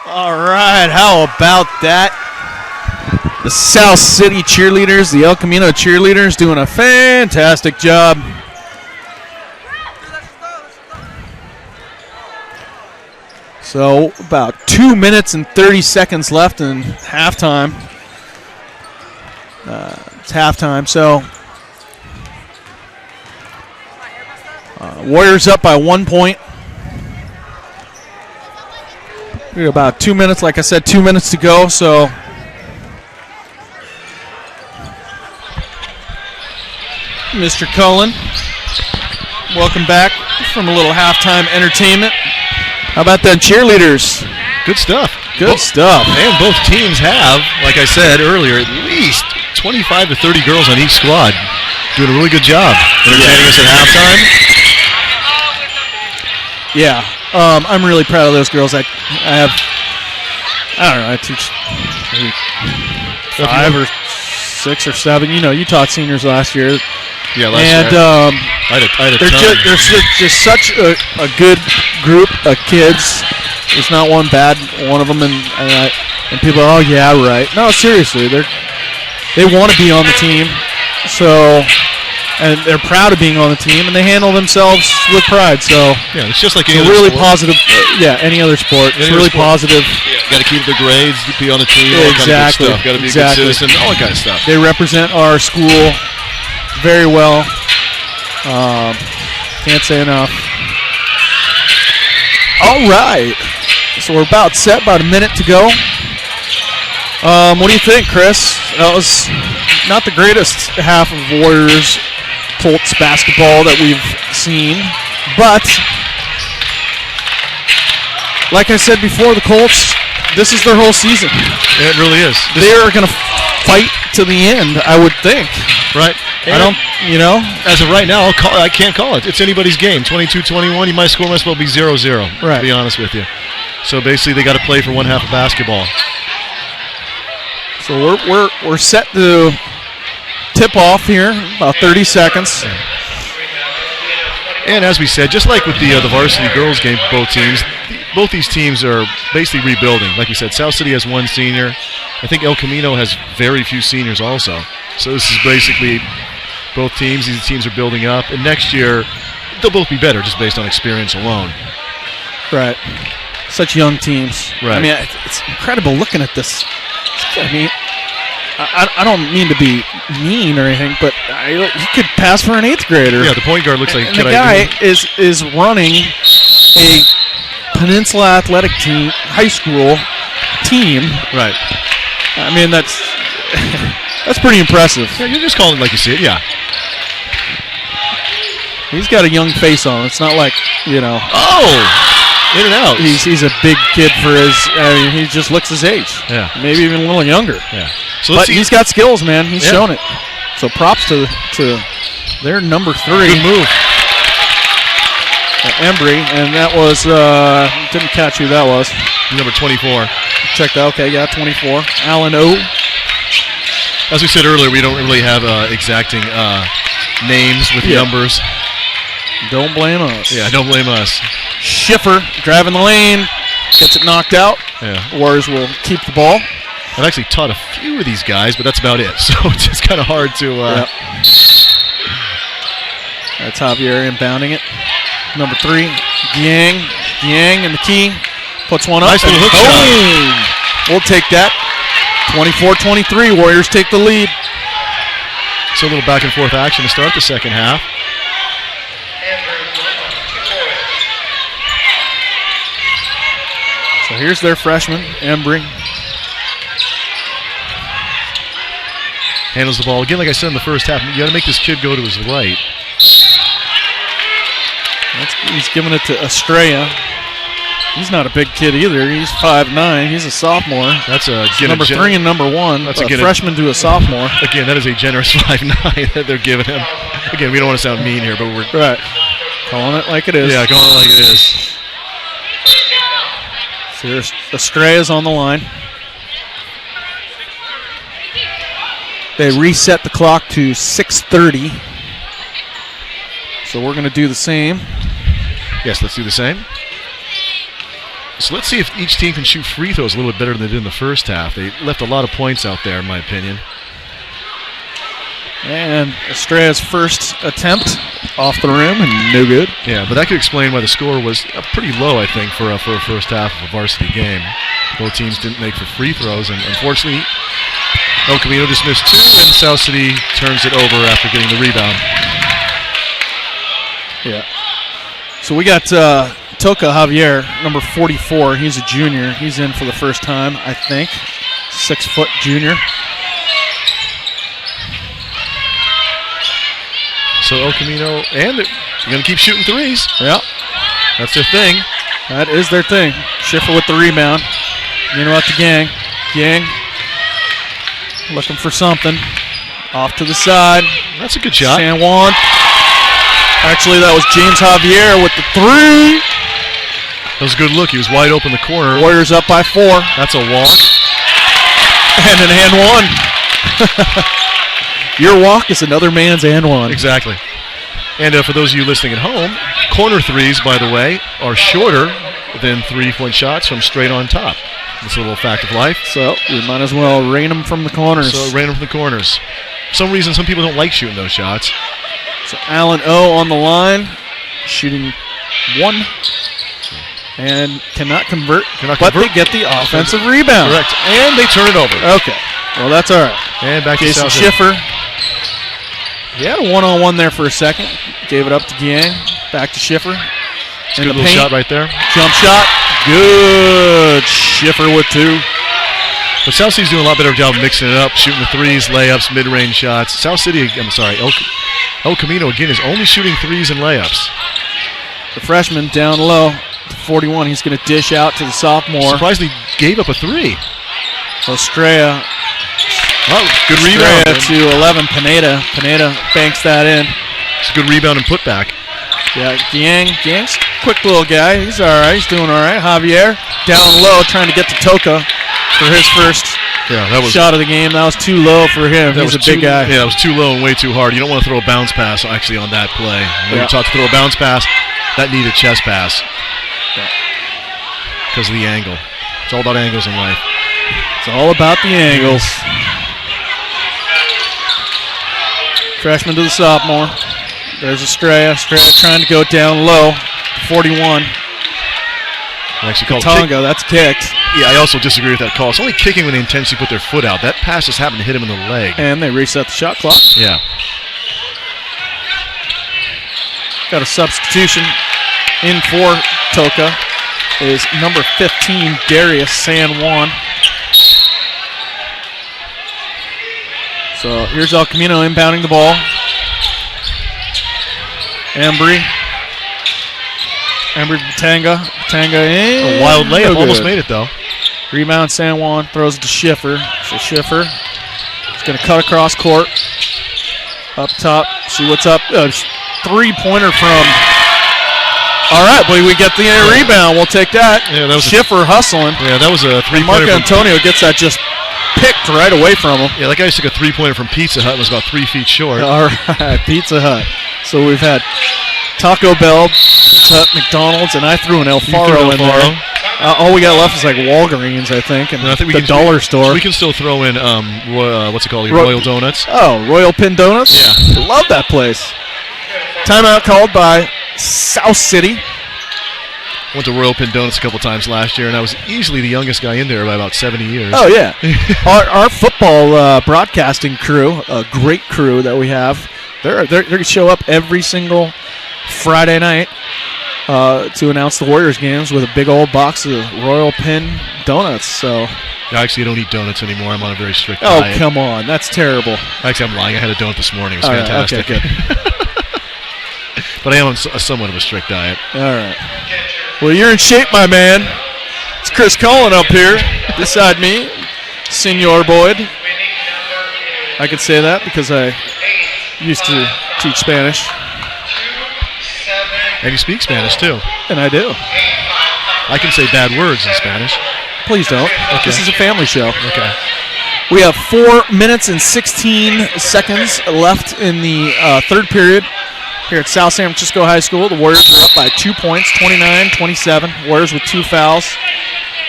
All right, how about that? The South City cheerleaders, the El Camino cheerleaders, doing a fantastic job. So about 2 minutes and 30 seconds left in halftime. It's halftime, so Warriors up by 1 point. We got about 2 minutes, like I said, 2 minutes to go, so Mr. Cullen, welcome back from a little halftime entertainment. How about them cheerleaders? Good stuff. Good stuff. And both teams have, like I said earlier, at least 25 to 30 girls on each squad. Doing a really good job entertaining us at halftime. Yeah, I'm really proud of those girls. I teach maybe 5 or 6 or 7. You know, you taught seniors last year. Yeah, last year. I had a they're ton. they're just such a good group of kids. There's not one bad one of them, and people are, oh yeah, right. No, seriously, they want to be on the team, and they're proud of being on the team, and they handle themselves with pride. So yeah, it's just like any other really sport. Positive. Any other sport. It's really positive. Got to keep the grades, be on the team, all that kind of good stuff. Got to be a good citizen, all that kind of stuff. They represent our school very well. Can't say enough. All right. So we're about set, about a minute to go. What do you think, Chris? That was not the greatest half of Warriors Colts basketball that we've seen, but like I said before, the Colts, this is their whole season. It really is. They are going to fight to the end, I would think. Right. And I don't, as of right now, I can't call it. It's anybody's game. 22-21, you might score, might as well be 0-0, right. To be honest with you. So basically, they got to play for one half of basketball. So we're set to tip off here, about 30 seconds. And as we said, just like with the varsity girls game for both these teams are basically rebuilding. Like we said, South City has 1 senior. I think El Camino has very few seniors also. So this is basically both teams. These teams are building up. And next year, they'll both be better just based on experience alone. Right. Such young teams. Right. I mean, it's incredible looking at this. I mean, I don't mean to be mean or anything, but he could pass for an 8th grader. Yeah, the point guard looks like. And the guy is running a Peninsula Athletic team, high school team. Right. I mean, that's pretty impressive. Yeah, you're just calling it like you see it. Yeah. He's got a young face on him. It's not like, Oh! In and out. He's a big kid for his. He just looks his age. Yeah. Maybe even a little younger. Yeah. So but he's got skills, man. He's shown it. So props to their number 3. Good move. Embry, and that was didn't catch who that was. Number 24. Check that. Okay, yeah, 24. Alan O. As we said earlier, we don't really have exacting names with numbers. Don't blame us. Yeah, don't blame us. Schiffer driving the lane, gets it knocked out. Yeah. Warriors will keep the ball. I've actually taught a few of these guys, but that's about it. So it's just kind of hard to. That's Javier inbounding it. Number 3, Dieng in the key. Puts one up. Nice little hook shot. We'll take that. 24-23. Warriors take the lead. So a little back and forth action to start the second half. So here's their freshman, Embry. Handles the ball. Again, like I said in the first half, you got to make this kid go to his right. He's giving it to Estrella. He's not a big kid either. He's 5'9". He's a sophomore. That's number 3 and number 1. That's a freshman to a sophomore. Again, that is a generous 5'9" that they're giving him. Again, we don't want to sound mean here, but we're right. Calling it like it is. Yeah, calling it like it is. So here's Estrella's on the line. They reset the clock to 6:30. So we're going to do the same. Yes, let's do the same. So let's see if each team can shoot free throws a little bit better than they did in the first half. They left a lot of points out there, in my opinion. And Estrella's first attempt off the rim and no good. Yeah, but that could explain why the score was pretty low, I think, for a first half of a varsity game. Both teams didn't make for free throws, and unfortunately, El Camino just missed 2, and South City turns it over after getting the rebound. Yeah. So we got Toca Javier, number 44. He's a junior. He's in for the first time, I think. 6-foot junior. So El Camino, and they're going to keep shooting threes. Yeah. That's their thing. That is their thing. Schiffer with the rebound. Out to Gang. Gang looking for something. Off to the side. That's a good shot. San Juan. Actually, that was James Javier with the 3. That was a good look. He was wide open in the corner. Warriors up by 4. That's a walk. And an and 1. Your walk is another man's and 1. Exactly. And for those of you listening at home, corner threes, by the way, are shorter than 3-point shots from straight on top. That's a little fact of life. So we might as well rain them from the corners. So rain them from the corners. For some reason, some people don't like shooting those shots. So Allen O on the line, shooting 1. And cannot convert, but they get the offensive rebound. Correct. And they turn it over. Okay. Well, that's all right. And back Jason to Schiffer. He had a one-on-one there for a second. Gave it up to Guiang. Back to Schiffer. In the paint. Shot right there. Jump shot. Good. Schiffer with 2. But South City's doing a lot better job of mixing it up, shooting the threes, layups, mid-range shots. El Camino, again, is only shooting threes and layups. The freshman down low to 41. He's going to dish out to the sophomore. Surprisingly gave up a 3. Estrella. Oh, good rebound. To 11, Pineda. Pineda banks that in. It's a good rebound and putback. Yeah, Guiang's a quick little guy. He's all right. He's doing all right. Javier down low trying to get to Toca for his first shot of the game. That was too low for him. He's a big guy. Yeah, that was too low and way too hard. You don't want to throw a bounce pass actually on that play. When you're taught to throw a bounce pass, that needed a chest pass because of the angle. It's all about angles in life. It's all about the angles. Freshman to the sophomore. There's Estrella. Estrella trying to go down low. 41. Actually called Tonga, that's kicked. Yeah, I also disagree with that call. It's only kicking when they intentionally put their foot out. That pass just happened to hit him in the leg. And they reset the shot clock. Yeah. Got a substitution in for Toca. Is number 15, Darius San Juan. So here's El Camino inbounding the ball. Embry Tanga in. A wild layup, almost made it though. Rebound, San Juan throws it to Schiffer. So Schiffer is going to cut across court. Up top, see what's up. Three-pointer from. All right, boy, we get the rebound. We'll take that. Yeah, that was Schiffer hustling. Yeah, that was a three-pointer. Mark Antonio gets that just picked right away from him. Yeah, that guy just took a three-pointer from Pizza Hut and was about 3 feet short. All right, Pizza Hut. So we've had Taco Bell, Pizza Hut, McDonald's, and I threw an El Faro in there. All we got left is like Walgreens, I think, and I think the dollar store. We can still throw in, what's it called, Royal Donuts. Oh, Royal Pin Donuts? Yeah. Love that place. Timeout called by South City. Went to Royal Pin Donuts a couple times last year, and I was easily the youngest guy in there by about 70 years. Oh, yeah. our football broadcasting crew, a great crew that we have, they're going to show up every single Friday night to announce the Warriors games with a big old box of Royal Pin Donuts. So actually, I don't eat donuts anymore. I'm on a very strict diet. Oh, come on. That's terrible. Actually, I'm lying. I had a donut this morning. It was fantastic. Okay, good. But I am on somewhat of a strict diet. All right. Well, you're in shape, my man. It's Chris Cullen up here beside me, Senor Boyd. I could say that because I used to teach Spanish. And you speak Spanish, too. And I do. I can say bad words in Spanish. Please don't. Okay. This is a family show. Okay. We have 4 minutes and 16 seconds left in the third period. here at South San Francisco High School. The Warriors are up by 2 points, 29-27. Warriors with 2 fouls.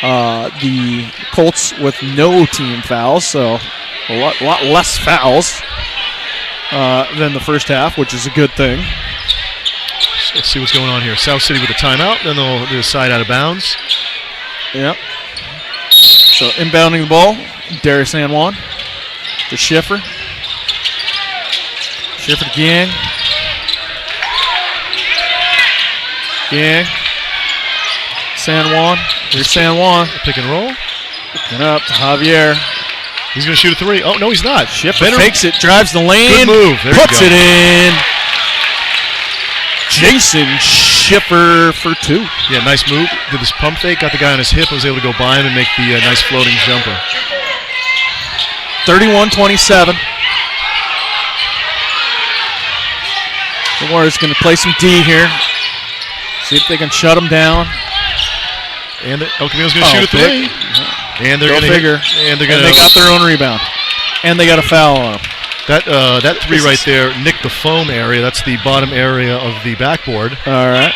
The Colts with no team fouls, so a lot less fouls than the first half, which is a good thing. So let's see what's going on here. South City with a timeout, then they'll do a side out of bounds. Yep. So inbounding the ball, Darius San Juan to Schiffer. Schiffer to Gang. Gang. San Juan. Here's San Juan. Pick and roll. Picking up to Javier. He's going to shoot a 3. Oh, no, he's not. Schiffer fakes it, drives the lane. Good move. There puts you go. it in. Jason Schiffer for 2. Yeah, nice move. Did this pump fake, got the guy on his hip, was able to go by him and make the nice floating jumper. 31-27. The Warriors going to play some D here. See if they can shut them down. And El Camino's going to shoot a 3. And they're going to figure. And they got their own rebound. And they got a foul on them. That 3 right there nicked the foam area. That's the bottom area of the backboard. All right.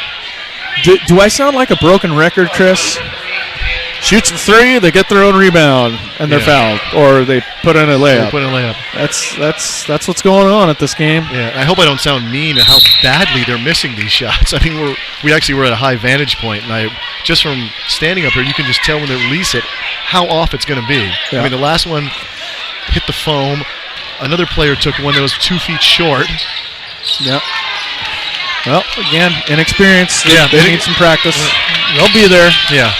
Do I sound like a broken record, Chris? Shoots the 3, they get their own rebound, and they're fouled, or they put in a layup. That's what's going on at this game. Yeah, I hope I don't sound mean at how badly they're missing these shots. I mean, we actually were at a high vantage point, and just from standing up here, you can just tell when they release it how off it's going to be. Yeah. I mean, the last one hit the foam. Another player took one that was 2 feet short. Yep. Well, again, inexperience. Yeah, they need some practice. They'll be there. Yeah.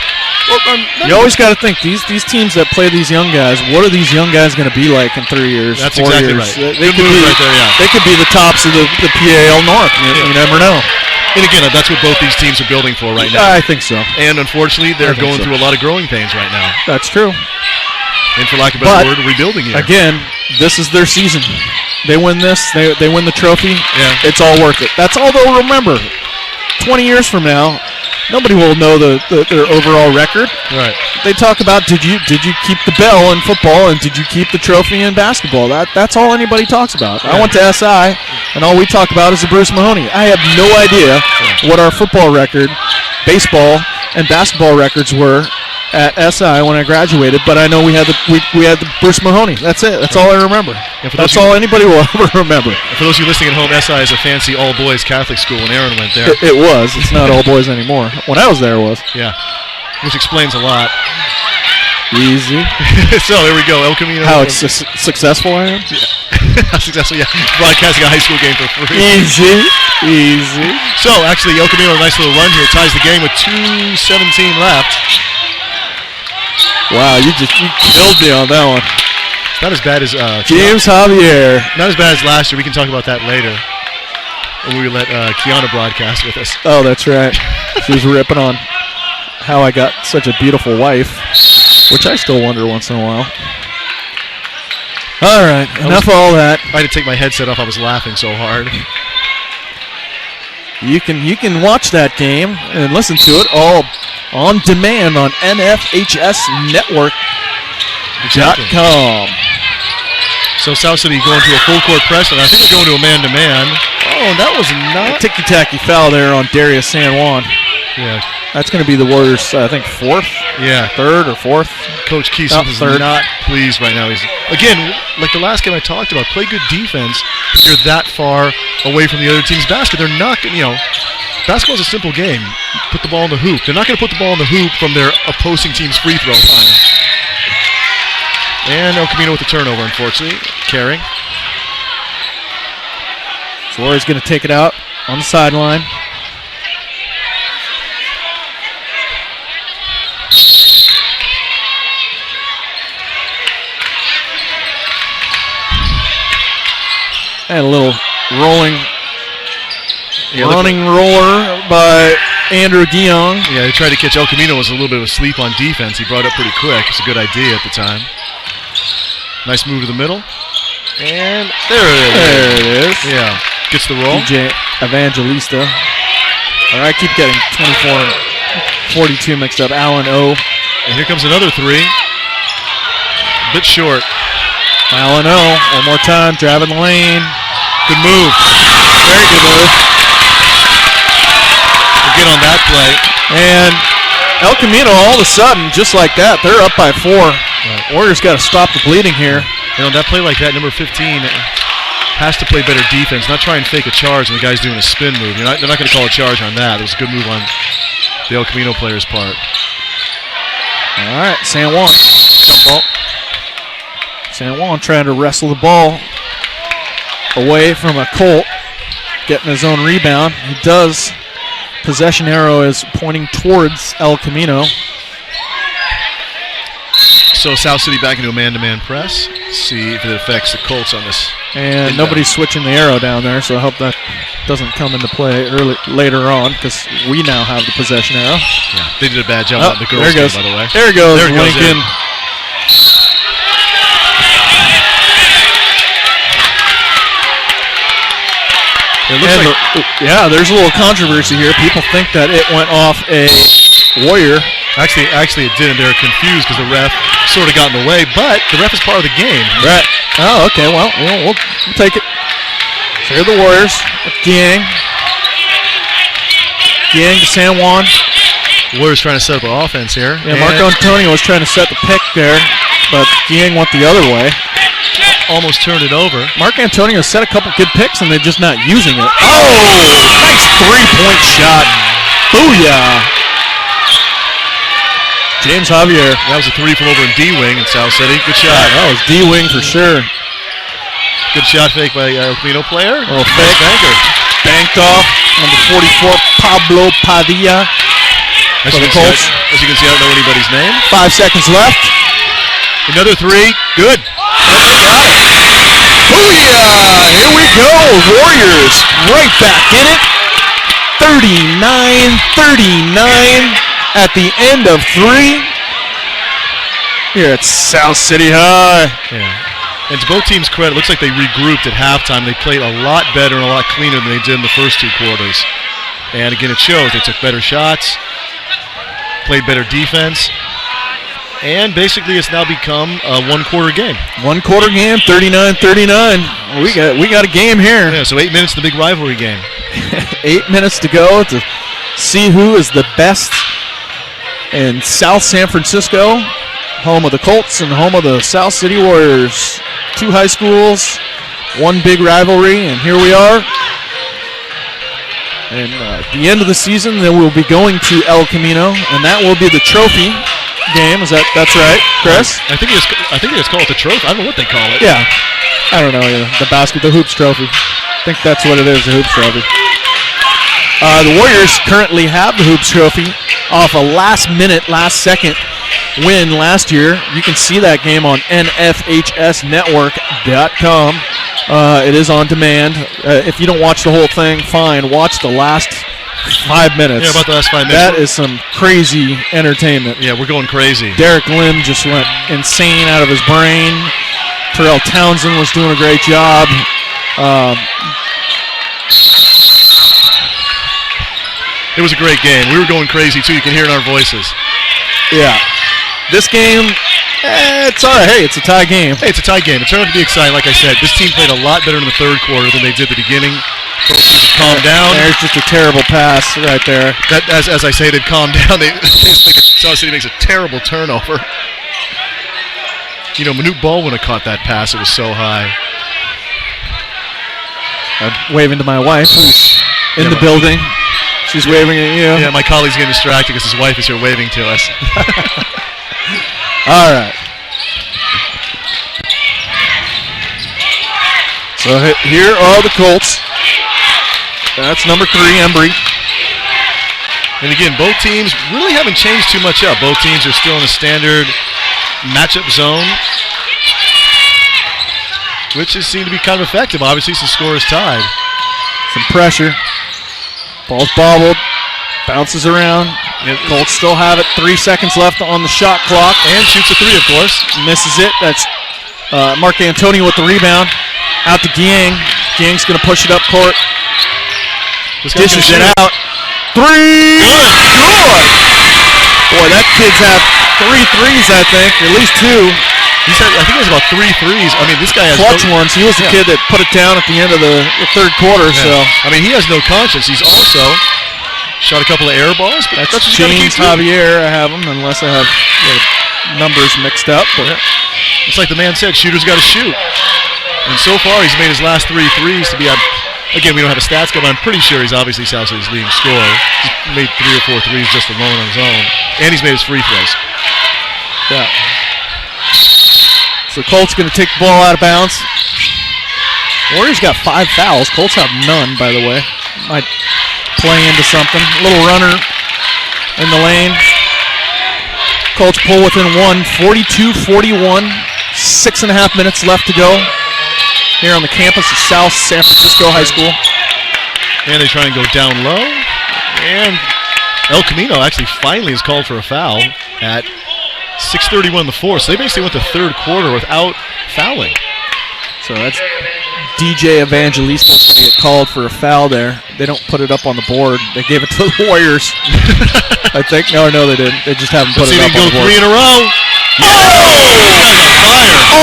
Well, you always got to think, these teams that play these young guys, what are these young guys going to be like in 3 years, That's 4 exactly years? right. They could be right there, yeah. They could be the tops of the PAL North. You never know. And again, that's what both these teams are building for right now. I think so. And unfortunately, they're going through a lot of growing pains right now. That's true. And for lack of a better word, rebuilding here. Again, this is their season. They win this, they win the trophy. Yeah. It's all worth it. That's all they'll remember. 20 years from now, nobody will know their overall record. Right. They talk about did you keep the bell in football and did you keep the trophy in basketball? That's all anybody talks about. Yeah. I went to SI and all we talk about is the Bruce Mahoney. I have no idea what our football record, baseball, and basketball records were at SI when I graduated, but I know we had the Bruce Mahoney. That's it. That's all I remember. That's all anybody will ever remember. For those of you listening at home, SI is a fancy all-boys Catholic school, and Aaron went there. It was. It's not all boys anymore. When I was there, it was. Yeah, which explains a lot. Easy. So here we go, El Camino. How successful I am? Yeah. How successful, yeah. Broadcasting a high school game for free. Easy. So actually, El Camino, a nice little run here, ties the game with 2:17 left. Wow, you killed me on that one. Not as bad as James Javier. Not as bad as last year. We can talk about that later. When we let Kiana broadcast with us. Oh, that's right. She was ripping on how I got such a beautiful wife, which I still wonder once in a while. All right, enough of all that. I had to take my headset off. I was laughing so hard. You can watch that game and listen to it all on demand on NFHSnetwork.com. So South City going to a full court press, and I think they're going to a man-to-man. Oh, that was not a ticky-tacky foul there on Darius San Juan. Yeah. That's going to be the Warriors, I think, third or fourth. Coach Keeson is not pleased right now. He's, again, like the last game I talked about, play good defense. You're that far away from the other team's basket. They're not, basketball's a simple game. Put the ball in the hoop. They're not going to put the ball in the hoop from their opposing team's free throw line. And El Camino with the turnover, unfortunately. Carrying. So Warriors going to take it out on the sideline. And a little running roller by Andrew Guillon. Yeah, they tried to catch El Camino. Was a little bit of a sleep on defense. He brought it up pretty quick. It's a good idea at the time. Nice move to the middle. And there it is. Yeah, gets the roll. DJ Evangelista. All right, keep getting 24 and 42 mixed up. Allen O. And here comes another 3. Bit short. Allen O. One more time, driving the lane. Good move. Very good move. Again on that play. And El Camino, all of a sudden, just like that, they're up by 4. Warriors got to stop the bleeding here. And on that play like that, number 15 has to play better defense, not try and fake a charge when the guy's doing a spin move. They're not going to call a charge on that. It was a good move on the El Camino player's part. All right, San Juan. Jump ball. San Juan trying to wrestle the ball away from a Colt, getting his own rebound. He does. Possession arrow is pointing towards El Camino. So South City back into a man-to-man press. See if it affects the Colts on this. And nobody's switching the arrow down there, so I hope that doesn't come into play later on, because we now have the possession arrow. Yeah, they did a bad job on the girls' game, by the way. There it goes, Lincoln. It looks like there's a little controversy here. People think that it went off a Warrior. Actually, it didn't. They're confused because the ref sort of got in the way, but the ref is part of the game. Right. Oh, okay. Well, we'll take it. So here are the Warriors. Giang to San Juan. Warriors trying to set up an offense here. Yeah, Marco Antonio was trying to set the pick there, but Giang went the other way. Almost turned it over. Mark Antonio set a couple good picks, and they're just not using it. Oh, nice three-point shot. Booyah. James Javier. That was a three from over in D-Wing in South City. Good shot. That was D-Wing for sure. Good shot fake by Camino player. Oh, fake. Banker. Banked off. Number 44, Pablo Padilla. As For you the Colts. as you can see, I don't know anybody's name. 5 seconds left. Another three. Good. Got it. Booyah! Here we go. Warriors right back in it. 39-39 at the end of 3. Here at South City High. Yeah. And to both teams' credit, it looks like they regrouped at halftime. They played a lot better and a lot cleaner than they did in the first 2 quarters. And again, it shows. They took better shots, played better defense. And basically, it's now become a one-quarter game. 1 quarter game, 39-39. We got a game here. Yeah, so 8 minutes, the big rivalry game. 8 minutes to go to see who is the best in South San Francisco, home of the Colts and home of the South City Warriors. 2 high schools, 1 big rivalry, and here we are. And at the end of the season, then we'll be going to El Camino, and that will be the trophy game. That's right, Chris? I think it's called the trophy. I don't know what they call it. Yeah. I don't know. The Hoops Trophy. I think that's what it is, the Hoops Trophy. The Warriors currently have the Hoops Trophy off a last-second win last year. You can see that game on nfhsnetwork.com. It is on demand. If you don't watch the whole thing, fine. Watch the last 5 minutes. Yeah, about the last 5 minutes. That is some crazy entertainment. Yeah, we're going crazy. Derek Lim just went insane out of his brain. Terrell Townsend was doing a great job. It was a great game. We were going crazy, too. You can hear it in our voices. Yeah. This game, it's all right. Hey, it's a tie game. Hey, it's a tie game. It turned out to be exciting. Like I said, this team played a lot better in the third quarter than they did at the beginning. Calm down. There's just a terrible pass right there. That, as I say, they've calmed down. South City makes a terrible turnover. You know, Manute Baldwin have caught that pass. It was so high. I'm waving to my wife, who's in the building. She's waving at you. Yeah, my colleague's getting distracted because his wife is here waving to us. All right. So here are the Colts. That's number 3, Embry. And again, both teams really haven't changed too much up. Both teams are still in a standard matchup zone, which has seemed to be kind of effective. Obviously, the score is tied. Some pressure. Ball's bobbled. Bounces around. Colts still have it. 3 seconds left on the shot clock. And shoots a 3, of course. Misses it. That's Mark Antonio with the rebound. Out to Giang. Giang's going to push it up court. Dishes it out. 3! Good! Boy, that kid's had 3 threes, I think. At least 2. I think he has about 3 threes. I mean, this guy has clutch ones. He was the kid that put it down at the end of the third quarter. Yeah. So I mean, he has no conscience. He's also shot a couple of air balls. But that's James Javier. I have him, unless I have numbers mixed up. But it's like the man said, shooters got to shoot. And so far, he's made his last 3 threes to be again, we don't have a stats guy, but I'm pretty sure he's obviously South City's leading scorer. He's made 3 or 4 threes just alone on his own. And he's made his free throws. Yeah. So Colts going to take the ball out of bounds. Warriors got 5 fouls. Colts have none, by the way. Might play into something. A little runner in the lane. Colts pull within 1, 42-41. 6.5 minutes left to go here on the campus of South San Francisco High School. And they try and go down low. And El Camino actually finally is called for a foul at 6:31 in the fourth. So they basically went the third quarter without fouling. So that's DJ Evangelista to get called for a foul there. They don't put it up on the board. They gave it to the Warriors. I think. No, they didn't. They just haven't put it up on the board. Let's see if they go 3 in a row.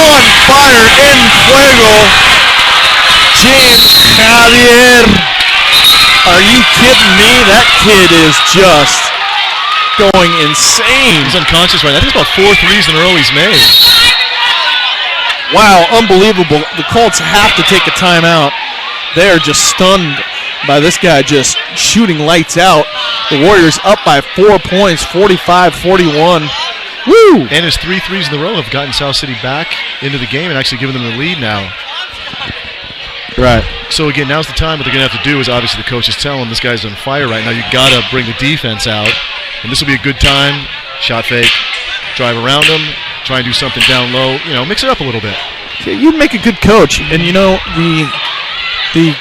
On fire in fuego. James Javier. Are you kidding me? That kid is just going insane. He's unconscious right now. I think it's about 4 threes in a row he's made. Wow, unbelievable. The Colts have to take a timeout. They're just stunned by this guy just shooting lights out. The Warriors up by 4 points, 45-41. Woo! And his 3 threes in a row have gotten South City back into the game and actually given them the lead now. Right. So again, now's the time. What they're going to have to do is obviously the coach is telling them this guy's on fire right now. You got to bring the defense out. And this will be a good time. Shot fake, drive around him, try and do something down low. Mix it up a little bit. You'd make a good coach. And the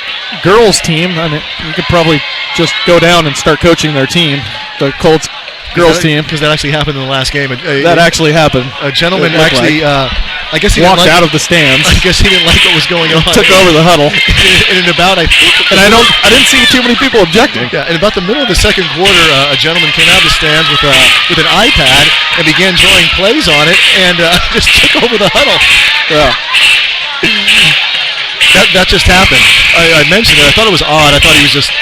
girls team, I mean, you could probably just go down and start coaching their team, the Colts girls team. Because that actually happened in the last game. That actually happened. A gentleman actually, I guess he walked didn't like, out of the stands. I guess he didn't like what was going on. Took over the huddle. And I didn't see too many people objecting. Yeah, in about the middle of the second quarter, a gentleman came out of the stands with an iPad and began drawing plays on it and just took over the huddle. Yeah. That just happened. I mentioned it. I thought it was odd. I thought he was just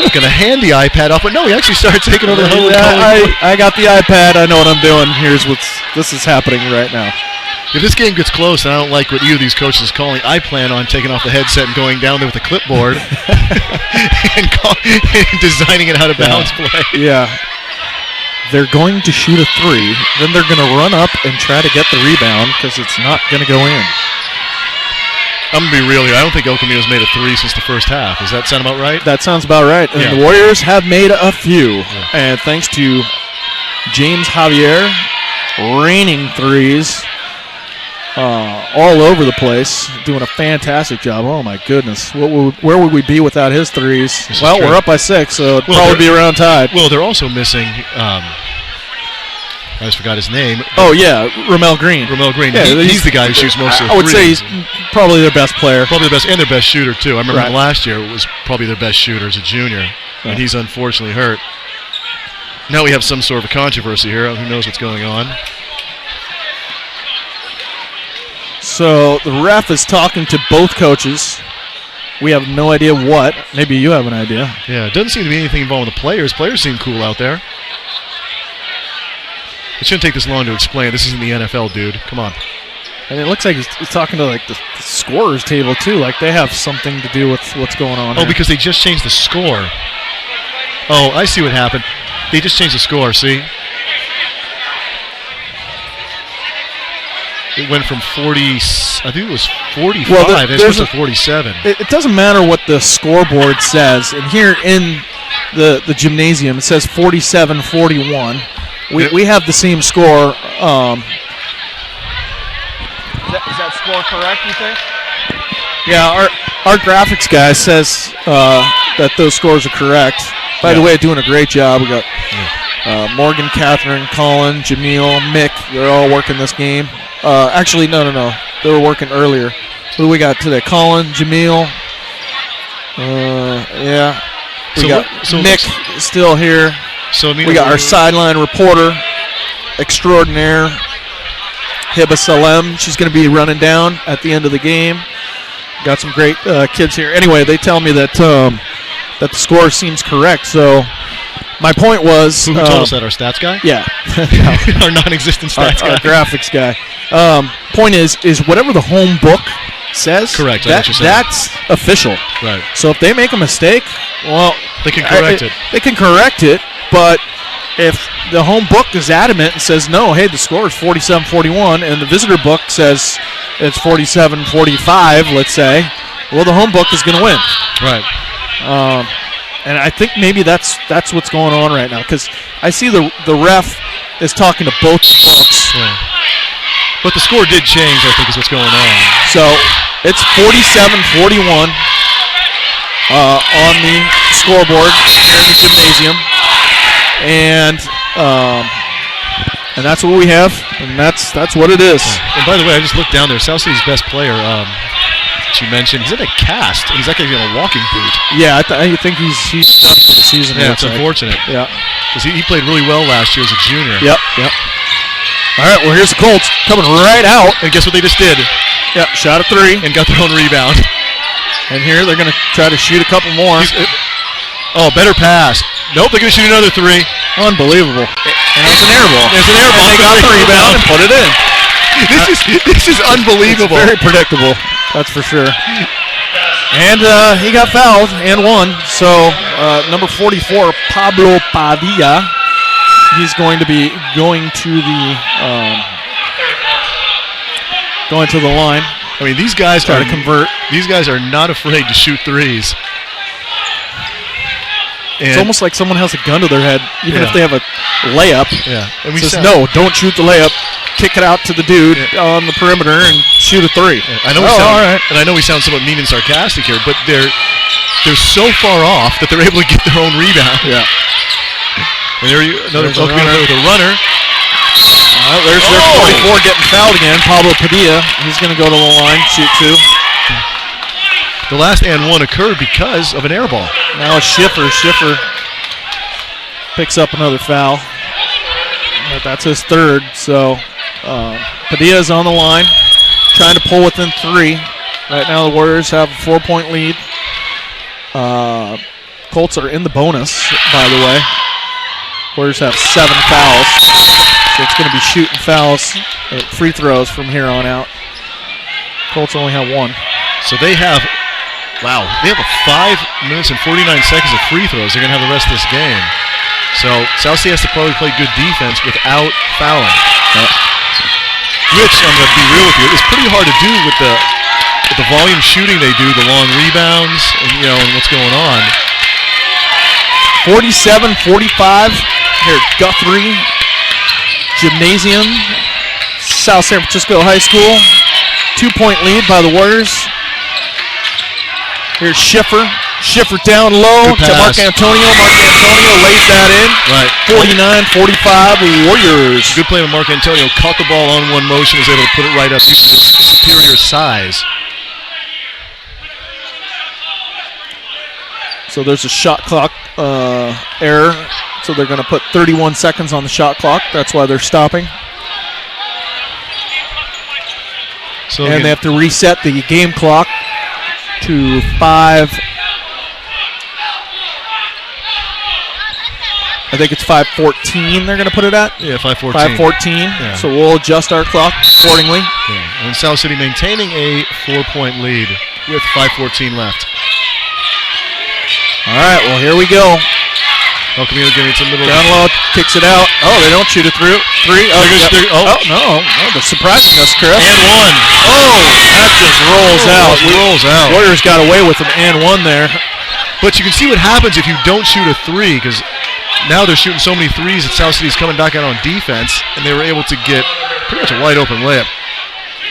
going to hand the iPad off, but no, he actually started taking over the huddle. I got the iPad. I know what I'm doing. This is happening right now. If this game gets close and I don't like what either of these coaches is calling, I plan on taking off the headset and going down there with a clipboard and designing it out of bounds play. Yeah. They're going to shoot a 3, then they're going to run up and try to get the rebound because it's not going to go in. I'm going to be real here. I don't think El Camino's made a 3 since the first half. Does that sound about right? That sounds about right. And Yeah. the Warriors have made a few. Yeah. And thanks to James Javier, raining threes all over the place, doing a fantastic job. Oh, my goodness. Where would we be without his threes? Well, we're up by 6, so it'd probably be around tied. Well, they're also missing, I just forgot his name. Oh, yeah, Ramel Green. Ramel Green. Yeah, he's the guy who shoots most of the I would say threes. he's probably their best player. Probably the best, and their best shooter, too. I remember Right. last year it was probably their best shooter as a junior, and he's unfortunately hurt. Now we have some sort of a controversy here. Who knows what's going on? So the ref is talking to both coaches. We have no idea what. Maybe you have an idea. Yeah, it doesn't seem to be anything involved with the players. Players seem cool out there. It shouldn't take this long to explain. This isn't the NFL, dude. Come on. And it looks like he's talking to the scorer's table too. Like they have something to do with what's going on. Oh, here. because they just changed the score. Oh, I see what happened. They just changed the score, see? It went from 40, I think it was 45, and it's supposed to 47. It doesn't matter what the scoreboard says. And here in the gymnasium, it says 47-41. We have the same score. Is that score correct, you think? Yeah, our graphics guy says that those scores are correct. By the way, doing a great job. We got Morgan, Catherine, Colin, Jamil, Mick. They're all working this game. Actually, no. They were working earlier. Who do we got today? Colin, Jamil. Yeah. We got Mick still here. So we got our sideline reporter extraordinaire, Hiba Salem. She's going to be running down at the end of the game. Got some great kids here. Anyway, they tell me that that the score seems correct. So my point was... Who told us that? Our stats guy? Yeah. Our non-existent stats guy. Our graphics guy. Point is whatever the home book says, correct. That's official. Right. So if they make a mistake, well... They can correct it. They can correct it, but if the home book is adamant and says, no, hey, the score is 47-41, and the visitor book says it's 47-45, let's say, well, the home book is going to win. Right. And I think maybe that's what's going on right now, because I see the ref is talking to both books. Yeah. But the score did change, I think, is what's going on. So it's 47-41 on the scoreboard here in the gymnasium. And that's what we have, and that's what it is. And by the way, I just looked down there. South City's best player, she mentioned, he's in a cast, and he's actually in a walking boot. Yeah, I think he's done for the season. Yeah, it's unfortunate. Yeah, because he played really well last year as a junior. Yep. All right, well, here's the Colts coming right out. And guess what they just did? Yep, shot a three. And got their own rebound. And here they're going to try to shoot a couple more. Better pass. Nope, they're going to shoot another three. Unbelievable. And it's an air ball. There's an air ball. And they got the rebound and put it in. This is unbelievable. It's very predictable, that's for sure. And he got fouled and won. So number 44, Pablo Padilla, he's going to be going to the line. I mean, these guys try to convert. These guys are not afraid to shoot threes. And it's almost like someone has a gun to their head, even if they have a layup. Yeah. And says, no, don't shoot the layup. Kick it out to the dude on the perimeter and shoot a three. Yeah. I know and I know we sound somewhat mean and sarcastic here, but they're so far off that they're able to get their own rebound. Yeah. And there's another runner with a runner. There's their 44 getting fouled again. Pablo Padilla. He's going to go to the line, shoot two. The last and one occurred because of an air ball. Now it's Schiffer. Schiffer picks up another foul. But that's his third. So Padilla's on the line, trying to pull within three. Right now the Warriors have a 4-point lead. Colts are in the bonus, by the way. Warriors have 7 fouls. So it's going to be shooting fouls, free throws from here on out. Colts only have 1. So they have... Wow, they have 5 minutes and 49 seconds of free throws. They're going to have the rest of this game. So South City has to probably play good defense without fouling. Which, I'm going to be real with you, is pretty hard to do with the volume shooting they do, the long rebounds, and and what's going on. 47-45 here at Guthrie Gymnasium, South San Francisco High School. 2-point lead by the Warriors. Here's Schiffer. Schiffer down low to Mark Antonio. Mark Antonio lays that in. Right. 49-45 Warriors. Good play with Mark Antonio. Caught the ball on one motion, was able to put it right up due to his superior size. So there's a shot clock error. So they're going to put 31 seconds on the shot clock. That's why they're stopping. So and they have to reset the game clock to 5. I think it's 5:14 they're going to put it at. Yeah, 5:14. 5:14. Yeah. So we'll adjust our clock accordingly. Yeah. And South City maintaining a 4-point lead with 5:14 left. All right, well, here we go. Camino getting it to the middle. Down low, kicks it out. Oh, they don't shoot it through. 3. No, they're surprising us, Chris. And 1. Oh, that just rolls out. Rolls out. Warriors got away with an and 1 there. But you can see what happens if you don't shoot a 3, because now they're shooting so many threes that South City's coming back out on defense, and they were able to get pretty much a wide open layup.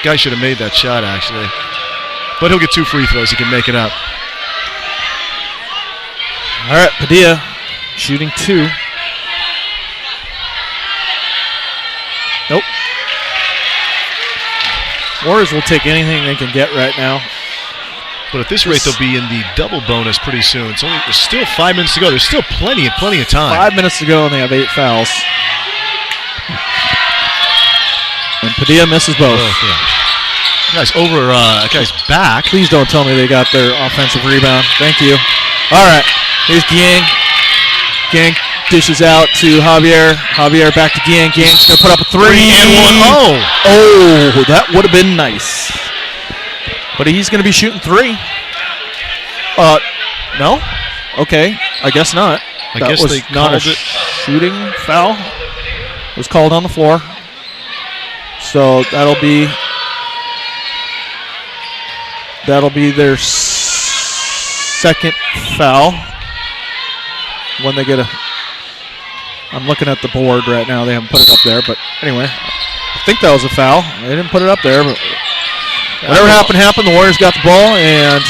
Guy should have made that shot, actually. But he'll get 2 free throws. He can make it up. All right, Padilla shooting 2. Nope. Warriors will take anything they can get right now. But at this rate, they'll be in the double bonus pretty soon. There's still 5 minutes to go. There's still plenty of time. 5 minutes to go, and they have 8 fouls. And Padilla misses both. Guys, over guy's back. Please don't tell me they got their offensive rebound. Thank you. All right, here's Giang. Giang dishes out to Javier. Javier back to Giang. Giang's going to put up a 3 and 1. Oh, that would have been nice. But he's going to be shooting 3. No? Okay, I guess not. I that guess was they not called a it. shooting foul. It was called on the floor. So that'll be their second foul when they get a. I'm looking at the board right now. They haven't put it up there, but anyway, I think that was a foul. They didn't put it up there, but whatever happened. The Warriors got the ball and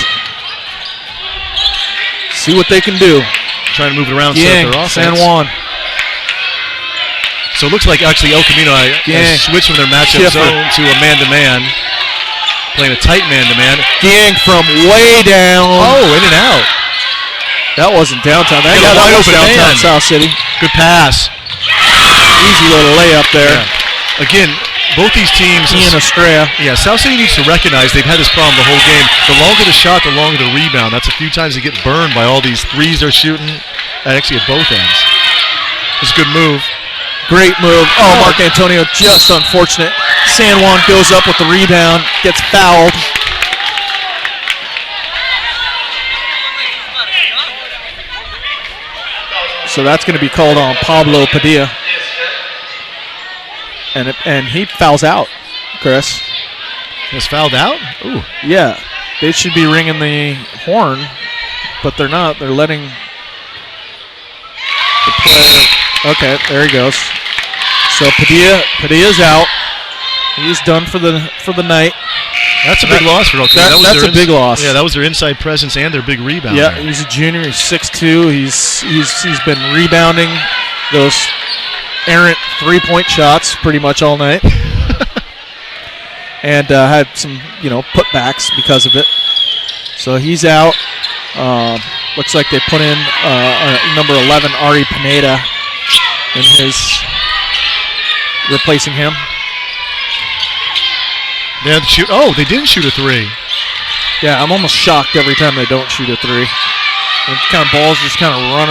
see what they can do. Trying to move it around, Giang, set up their offense. San Juan. So it looks like actually El Camino has switched from their matchup zone to a man-to-man. Playing a tight man-to-man. Giang from way down. Oh, in and out. That wasn't downtown. That Yeah, was wide open downtown man. South City. Good pass. Easy little layup there. Yeah. Again, both these teams. Ian Estrella. Yeah, South City needs to recognize they've had this problem the whole game. The longer the shot, the longer the rebound. That's a few times they get burned by all these threes they're shooting. Actually, at both ends. It's a good move. Great move. Oh, Mark Antonio, just unfortunate. San Juan goes up with the rebound, gets fouled. So that's going to be called on Pablo Padilla. And he fouls out, Chris. He's fouled out? Ooh. Yeah, they should be ringing the horn, but they're not. They're letting the player. Okay, there he goes. So Padilla's out. He's done for the night. That's a big loss for Oakland. That's a big loss. Yeah, that was their inside presence and their big rebound. Yeah, he's a junior. He's 6'2". He's been rebounding those errant 3-point shots pretty much all night, and had some putbacks because of it. So he's out. Looks like they put in number 11 Ari Pineda in his replacing him. They had to shoot. Oh, they didn't shoot a 3. Yeah, I'm almost shocked every time they don't shoot a 3. And kind of balls just kind of rolling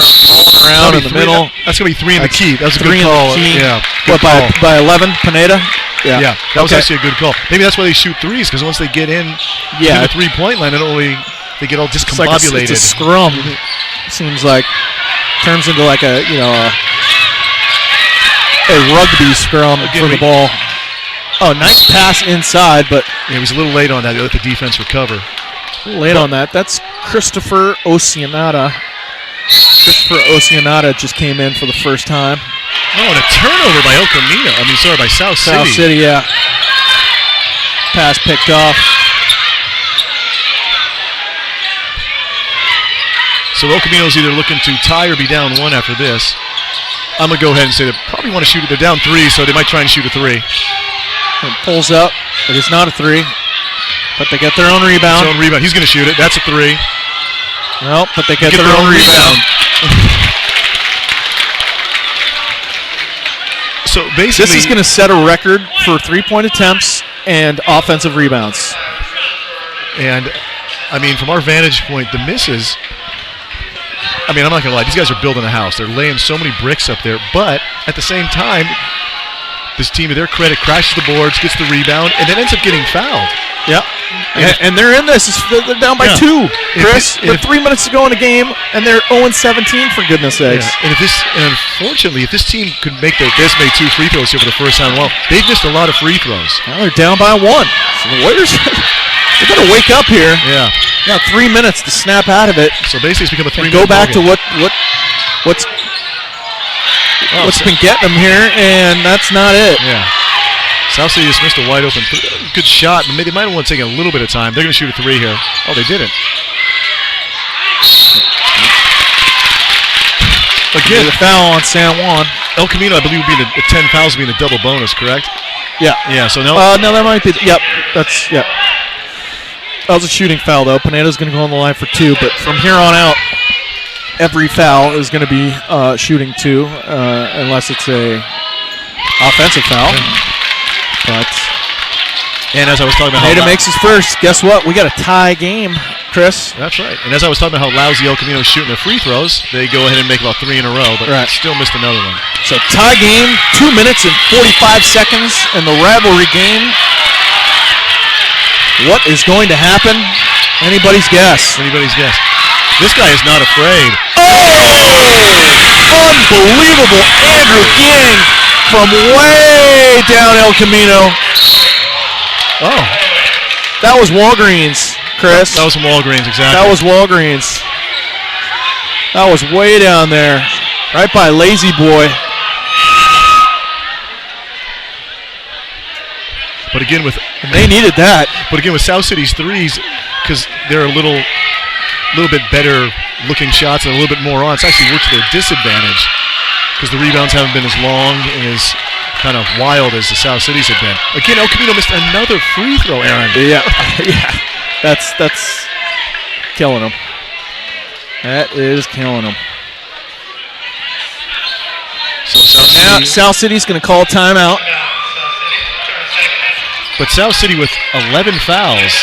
around in the middle. That's going to be 3 in the key. That was a good 3 in call. the key. Yeah. What, by 11, Pineda? Yeah, that was actually a good call. Maybe that's why they shoot 3s, because once they get in to the 3-point line, they get all discombobulated. It's a scrum. Seems like turns into like a rugby scrum for the ball. Oh, nice pass inside, but he was a little late on that. They let the defense recover. Late on that. That's Christopher Oceanata. Christopher Oceanata just came in for the first time. Oh, and a turnover by El Camino. By South City. South City, yeah. Pass picked off. So El Camino's either looking to tie or be down 1 after this. I'm going to go ahead and say they probably want to shoot it. They're down 3, so they might try and shoot a 3. It pulls up, but it's not a 3. But they get their own rebound. He's going to shoot it. That's a 3. Nope, but they get their own rebound. So basically, this is going to set a record for 3-point attempts and offensive rebounds. And, from our vantage point, the misses, I'm not going to lie, these guys are building a house. They're laying so many bricks up there. But at the same time, this team, to their credit, crashes the boards, gets the rebound, and then ends up getting fouled. Yep. And they're in this. They're down by 2, Chris. With 3 minutes to go in the game, and they're 0-17 for goodness sakes. Yeah. And unfortunately, if this team could make made 2 free throws here for the first time, they've missed a lot of free throws. Well, they're down by 1. So the Warriors, they better wake up here. Yeah. Now 3 minutes to snap out of it. So basically, it's become a 3-minute go back to ballgame. what's been getting them here, and that's not it. Yeah. South City just missed a wide open, good shot. Maybe they might want to take a little bit of time. They're going to shoot a 3 here. Oh, they didn't. Again, the foul on San Juan. El Camino, I believe, would be the 10 fouls would be in the double bonus, correct? Yeah. Yeah. So no. No, that might be. Yep. That's That was a shooting foul though. Pineda's going to go on the line for 2, but from here on out, every foul is going to be shooting 2, unless it's a offensive foul. And as I was talking about, Nada makes his first. Guess what? We got a tie game, Chris. That's right. And as I was talking about how lousy El Camino is shooting their free throws, they go ahead and make about 3 in a row, but still missed another one. So tie game, 2 minutes and 45 seconds in the rivalry game. What is going to happen? Anybody's guess. Anybody's guess. This guy is not afraid. Oh! Unbelievable. Andrew Ging from way down El Camino. Oh. That was Walgreens, Chris. That was from Walgreens, exactly. That was Walgreens. That was way down there. Right by Lazy Boy. But again, they needed that. But again, with South City's threes, because they're a little bit better looking shots and a little bit more on, it's actually worked to their disadvantage because the rebounds haven't been as long and as kind of wild as the South Cities have been. Again, El Camino missed another free throw, Aaron. Yeah. That's killing them. That is killing them. So South City's going to call timeout. But South City with 11 fouls.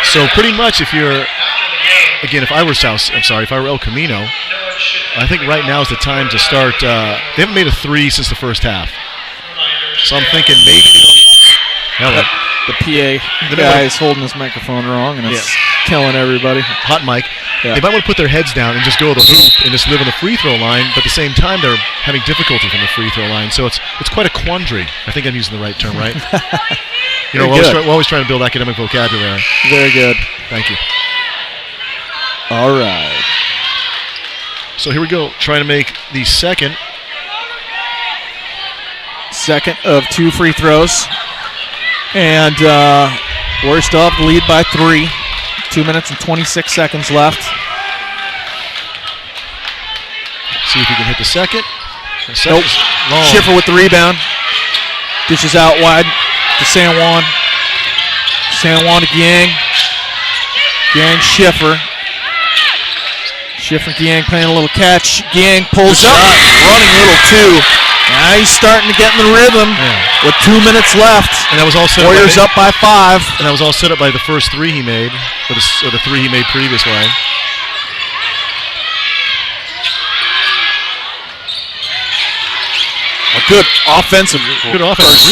So pretty much if I were El Camino, I think right now is the time to start. They haven't made a 3 since the first half. So I'm thinking maybe the PA guy is holding his microphone wrong, and it's killing everybody. Hot mic. Yeah. They might want to put their heads down and just go to the hoop and just live on the free throw line, but at the same time they're having difficulty from the free throw line. So it's quite a quandary. I think I'm using the right term, right? We're always trying to build academic vocabulary. Very good. Thank you. All right. So here we go, trying to make the second of 2 free throws. And we're still up the lead by 3. 2 minutes and 26 seconds left. See if he can hit the second. Nope. Schiffer with the rebound. Dishes out wide to San Juan. San Juan to Gang. Gang, Schiffer. Schiffer, Gang playing a little catch. Gang pulls up. Running little 2. Now he's starting to get in the rhythm with 2 minutes left. And that was all set up. Warriors up by 5. And that was all set up by the first 3 he made, or the 3 he made previously. A good offensive. Good offense.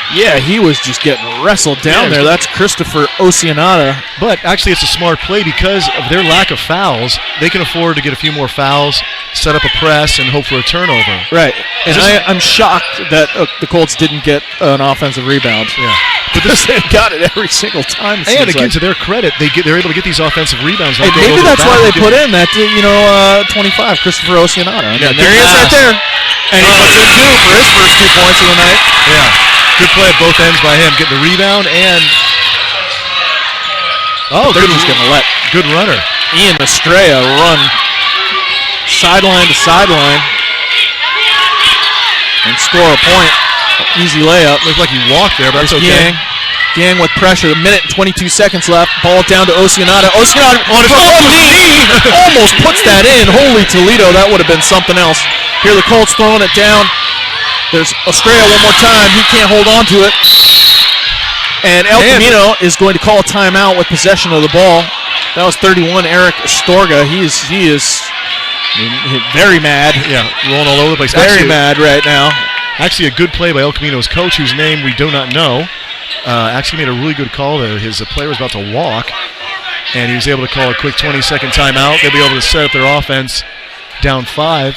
Yeah, he was just getting wrestled down there. That's Christopher Oceanata. But actually it's a smart play because of their lack of fouls. They can afford to get a few more fouls, set up a press, and hope for a turnover. Right. And I'm shocked that the Colts didn't get an offensive rebound. Yeah. But they got it every single time. And again, to their credit, they're able to get these offensive rebounds. And maybe that's why they put in that 25, Christopher Oceanata. Yeah, there he is right there. And he puts in 2 for his first 2 points of the night. Yeah. Good play at both ends by him, getting the rebound and they're just going to let good runner Ian Estrella run sideline to sideline and score a point. Easy layup. Looked like he walked there, but that's okay. Gang with pressure. 1 minute and 22 seconds left. Ball down to Oceanata. Oceanata on his own knee almost puts that in. Holy Toledo, that would have been something else. Here the Colts throwing it down. There's Estrella one more time. He can't hold on to it. And El Camino is going to call a timeout with possession of the ball. That was 31, Eric Astorga. He is very mad. Yeah, rolling all over the place. Very mad right now. Actually, a good play by El Camino's coach, whose name we do not know. Actually made a really good call there. His player was about to walk, and he was able to call a quick 20-second timeout. They'll be able to set up their offense down 5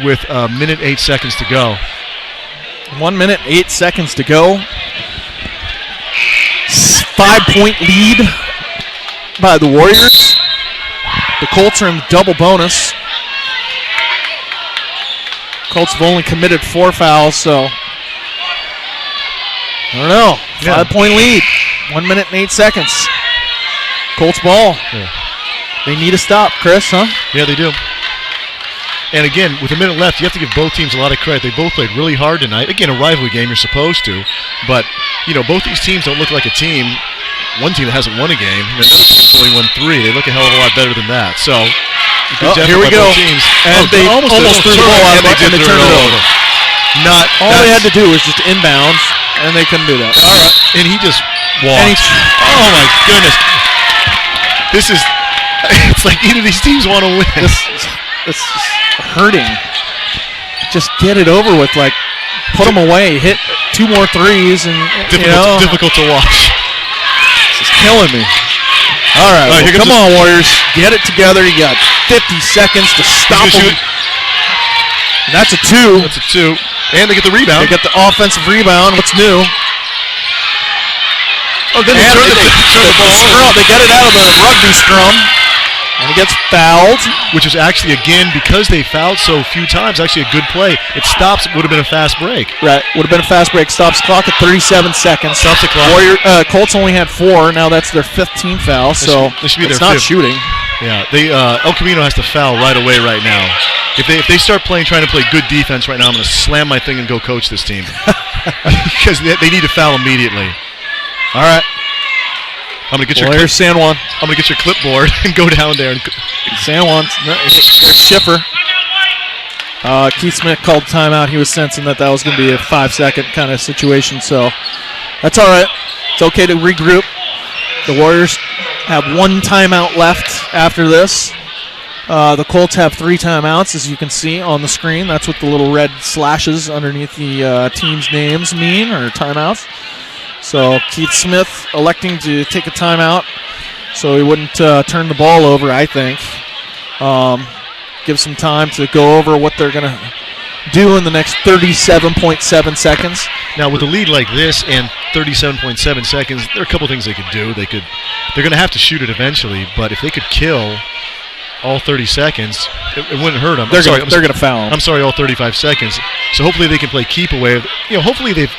with 1 minute 8 seconds to go. 1 minute, 8 seconds to go. 5-point lead by the Warriors. The Colts are in the double bonus. Colts have only committed 4 fouls, so I don't know. 5-point lead. 1 minute and 8 seconds. Colts ball. Yeah. They need a stop, Chris, huh? Yeah, they do. And again, with a minute left, you have to give both teams a lot of credit. They both played really hard tonight. Again, a rivalry game, you're supposed to. But, both these teams don't look like a team. One team that hasn't won a game, and another team's only won 3. They look a hell of a lot better than that. So, here we go. Teams. And they almost threw the ball out and they turned it over. not. All they had to do was just inbounds, and they couldn't do that. All right. And he just walked. Oh, my goodness. This is, it's like either of these teams want to win. This is hurting. Just get it over with. Like, put them away. Hit 2 more threes, and difficult to watch. This is killing me. All right, well, come on, Warriors. Get it together. You got 50 seconds to stop them. And that's a 2. That's a 2. And they get the rebound. They get the offensive rebound. What's new? Oh, then they turn the ball over. They get it out of the rugby scrum. And he gets fouled. Which is actually, again, because they fouled so few times, actually a good play. It stops. It would have been a fast break. Right. Would have been a fast break. Stops the clock at 37 seconds. Stops the clock. Colts only had 4. Now that's their 5th team foul. So this should be it's their not 5th. shooting. Yeah. El Camino has to foul right away right now. If they start trying to play good defense right now, I'm going to slam my thing and go coach this team. Because they need to foul immediately. All right. I'm going to get here's San Juan. I'm going to get your clipboard and go down there. San Juan's there's Schiffer. Keith Smith called timeout. He was sensing that was going to be a 5-second kind of situation, so that's all right. It's okay to regroup. The Warriors have 1 timeout left after this. The Colts have 3 timeouts, as you can see on the screen. That's what the little red slashes underneath the team's names mean, or timeouts. So Keith Smith electing to take a timeout so he wouldn't turn the ball over, I think. Give some time to go over what they're going to do in the next 37.7 seconds. Now, with a lead like this and 37.7 seconds, there are a couple things they could do. They're going to have to shoot it eventually, but if they could kill all 30 seconds, it wouldn't hurt them. They're going to foul them. I'm sorry, all 35 seconds. So hopefully they can play keep away. Hopefully they've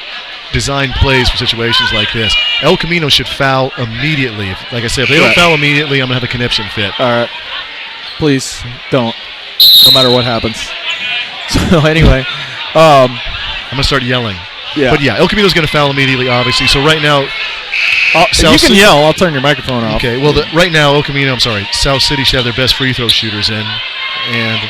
designed plays for situations like this. El Camino should foul immediately. Like I said, if they don't foul immediately, I'm going to have a conniption fit. All right. Please don't, no matter what happens. So anyway. I'm going to start yelling. Yeah. But yeah, El Camino's going to foul immediately, obviously. So right now, you can yell. I'll turn your microphone off. Okay. Well, right now, South City should have their best free throw shooters in, and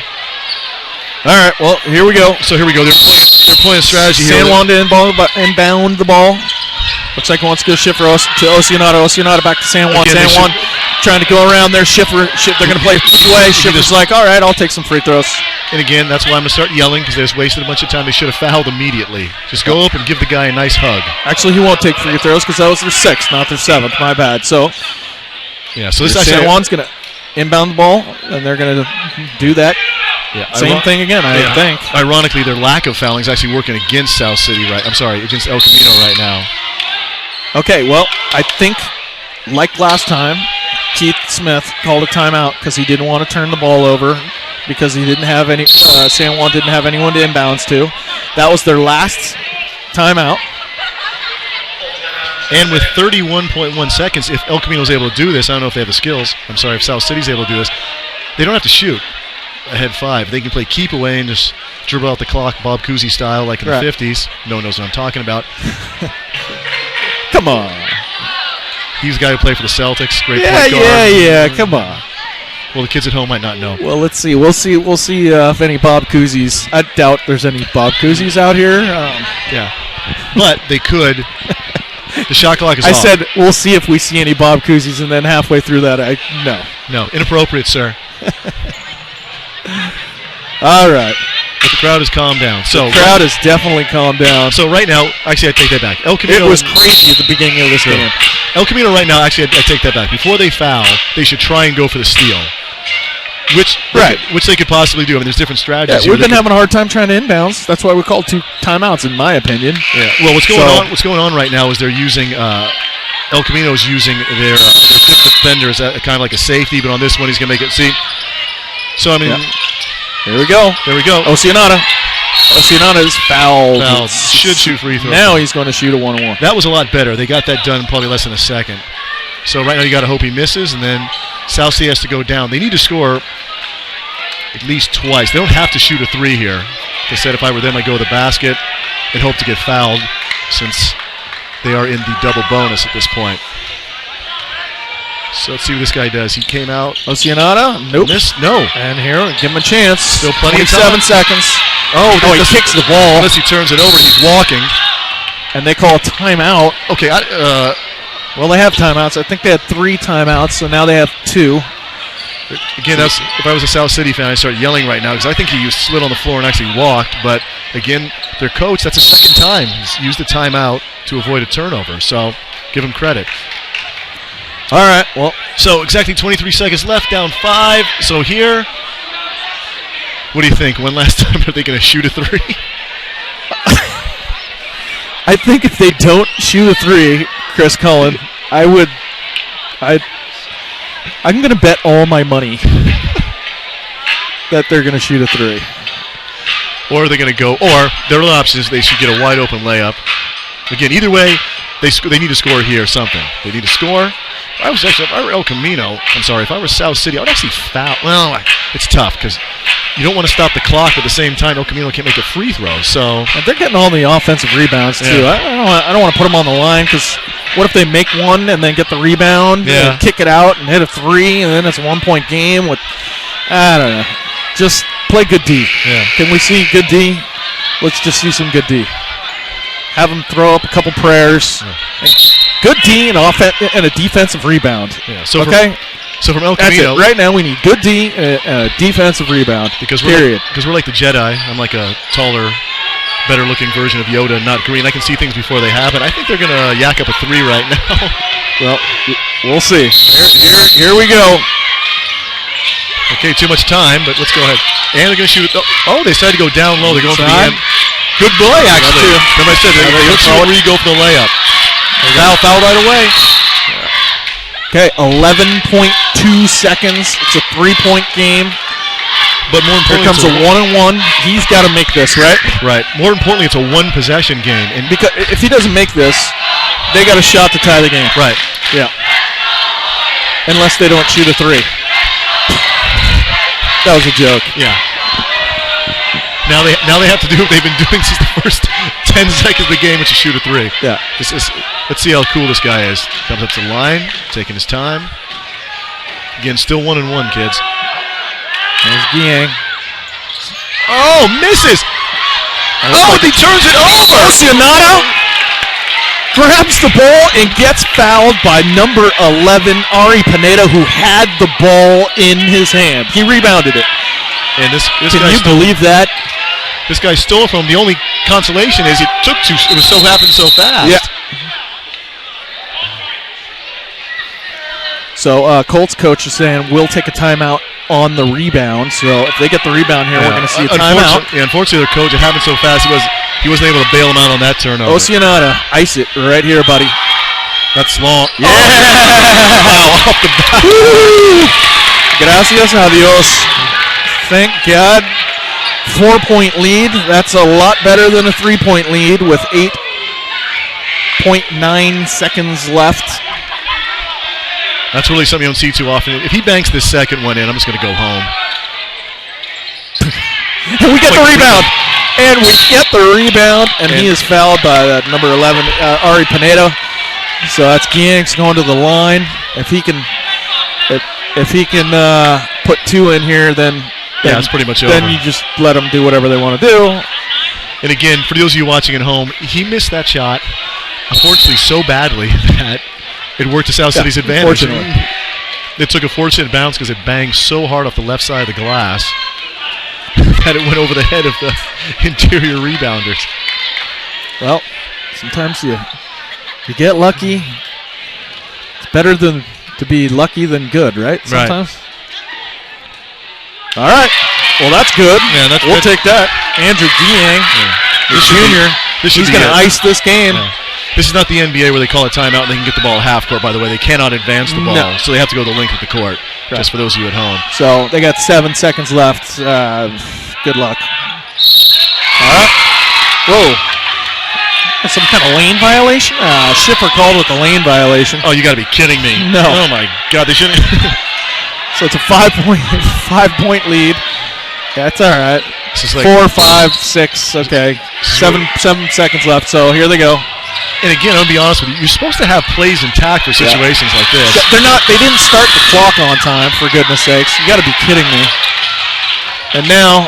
all right. Well, here we go. So here we go. They're playing strategy here. San Juan to inbound the ball. Looks like he wants to go Schiffer to Oceanato. Oceanato back to San Juan. Again, San Juan trying to go around there. Schiffer. They're going to play away. Schiffer's like, all right, I'll take some free throws. And again, that's why I'm going to start yelling, because they just wasted a bunch of time. They should have fouled immediately. Just go up and give the guy a nice hug. Actually, he won't take free throws because that was their 6th, not their 7th. My bad. So, yeah. So this San Juan's going to inbound the ball, and they're going to do that. Yeah, same thing again, I think. Ironically, their lack of fouling is actually working against South City against El Camino right now. Okay, well, I think, like last time, Keith Smith called a timeout because he didn't want to turn the ball over because he didn't have any. San Juan didn't have anyone to inbounds to. That was their last timeout. And with 31.1 seconds, if El Camino is able to do this, I don't know if they have the skills. I'm sorry, if South City's able to do this, they don't have to shoot ahead 5. They can play keep away and just dribble out the clock, Bob Cousy style, like in the 50s. No one knows what I'm talking about. Come on. He's the guy who played for the Celtics. Great point guard. Yeah. Come on. Well, the kids at home might not know. Well, let's see. We'll see if any Bob Cousy's. I doubt there's any Bob Cousy's out here. Yeah, but they could. The shot clock is off. I said we'll see if we see any Bob Cousy's, and then halfway through that, no, inappropriate, sir. All right. But the crowd has calmed down. The crowd has definitely calmed down. So right now, actually, I take that back. El Camino, it was crazy at the beginning of this game. El Camino right now, actually, I take that back. Before they foul, they should try and go for the steal. Which they could possibly do. I mean, there's different strategies. Yeah, we've been having a hard time trying to inbounds. That's why we called 2 timeouts, in my opinion. Yeah. Well, what's going on right now is they're using El Camino's using their 5th defender as kind of like a safety, but on this one he's going to make it. See, so I mean, There we go. Oceanato is fouled. Should shoot free throws. Now he's going to shoot a 1-on-1. That was a lot better. They got that done in probably less than a second. So right now you got to hope he misses, and then South City has to go down. They need to score at least twice. They don't have to shoot a 3 here. Like I said, if I were them, I'd go with the basket and hope to get fouled, since they are in the double bonus at this point. So let's see what this guy does. He came out. Oceanato? Nope. Missed? No. And here, give him a chance. Still plenty of time. 7 seconds. he kicks the ball. Unless he turns it over, he's walking. And they call a timeout. Okay, well, they have timeouts. I think they had 3 timeouts, so now they have 2. Again, if I was a South City fan, I'd start yelling right now because I think he slid on the floor and actually walked. But, again, their coach, that's the second time he's used the timeout to avoid a turnover. So, give him credit. All right, well. So, exactly 23 seconds left, down 5. So, here, what do you think? When last time are they going to shoot a 3? I think if they don't shoot a 3, Chris Cullen, I'm going to bet all my money that they're going to shoot a 3. Or they're going to go, or their other option is they should get a wide open layup. Again, either way, they need to score here or something. They need to score. If I were El Camino, if I were South City, I would actually foul. Well, it's tough because you don't want to stop the clock, but at the same time, El Camino can't make a free throw. So and they're getting all the offensive rebounds too. Yeah. I don't want to put them on the line because what if they make one and then get the rebound and kick it out and hit a 3 and then it's a 1-point game with I don't know. Just play good D. Yeah. Can we see good D? Let's just see some good D. Have them throw up a couple prayers. Yeah. Good D and a defensive rebound. Yeah. So okay. So from El That's Camino, it. Right now we need good D and a defensive rebound. Because we're like the Jedi. I'm like a taller, better-looking version of Yoda, not green. I can see things before they happen. I think they're gonna yak up a 3 right now. Well, we'll see. Here we go. Okay, too much time, but let's go ahead. And they're gonna shoot it. Oh, they decided to go down low. They're going for the end. Good play, actually. Remember I said they go for the layup. Foul right away. Okay, 11.2 seconds. It's a 3-point game. But more importantly, here comes a 1-on-1. He's got to make this, right? Right. More importantly, it's a 1-possession game. And because if he doesn't make this, they got a shot to tie the game. Right. Yeah. Unless they don't shoot a 3. That was a joke. Yeah. Now they have to do what they've been doing since the first 10 seconds of the game, which is shoot a 3. Yeah. Let's see how cool this guy is. Comes up to the line, taking his time. Again, still 1-on-1, kids. There's Giang. Oh, misses! Oh, he turns it over! Oceanato grabs the ball and gets fouled by number 11, Ari Pineda, who had the ball in his hand. He rebounded it. And this Can you believe that? This guy stole from him. The only consolation is it was so happened so fast. Yeah. So Colts coach is saying we'll take a timeout on the rebound. So if they get the rebound here, we're going to see a timeout. Unfortunately, their coach, it happened so fast, he wasn't able to bail him out on that turnover. Oceanata, ice it right here, buddy. That's long. Yeah! Wow, off the bat. Gracias a Dios. Thank God. 4-point lead. That's a lot better than a 3-point lead with 8.9 seconds left. That's really something you don't see too often. If he banks this second one in, I'm just going to go home. And we get the rebound. And we get the rebound, and he is fouled by that number 11, Ari Pineda. So that's Gianx going to the line. If he can put 2 in here, then it's pretty much over. Then you just let them do whatever they want to do. And again, for those of you watching at home, he missed that shot, unfortunately, so badly that it worked to South City's advantage. It took a fortunate bounce because it banged so hard off the left side of the glass that it went over the head of the interior rebounders. Well, sometimes you get lucky. It's better than to be lucky than good, right? Sometimes. Right. All right. Well, that's good. Yeah, we'll take that. Andrew Giang, the junior. He's going to ice this game. Yeah. This is not the NBA where they call a timeout and they can get the ball at half court, by the way. They cannot advance the ball, so they have to go the length of the court, just for those of you at home. So they got 7 seconds left. Good luck. All right. Whoa. That's some kind of lane violation? Schiffer called with the lane violation. Oh, you got to be kidding me. No. Oh, my God. They shouldn't. So it's a 5-point lead. That's all right. Like 4, 5, 6. Okay. 7 seconds left. So here they go. And again, I'll be honest with you. You're supposed to have plays intact for situations like this. They're not. They didn't start the clock on time. For goodness sakes, you got to be kidding me. And now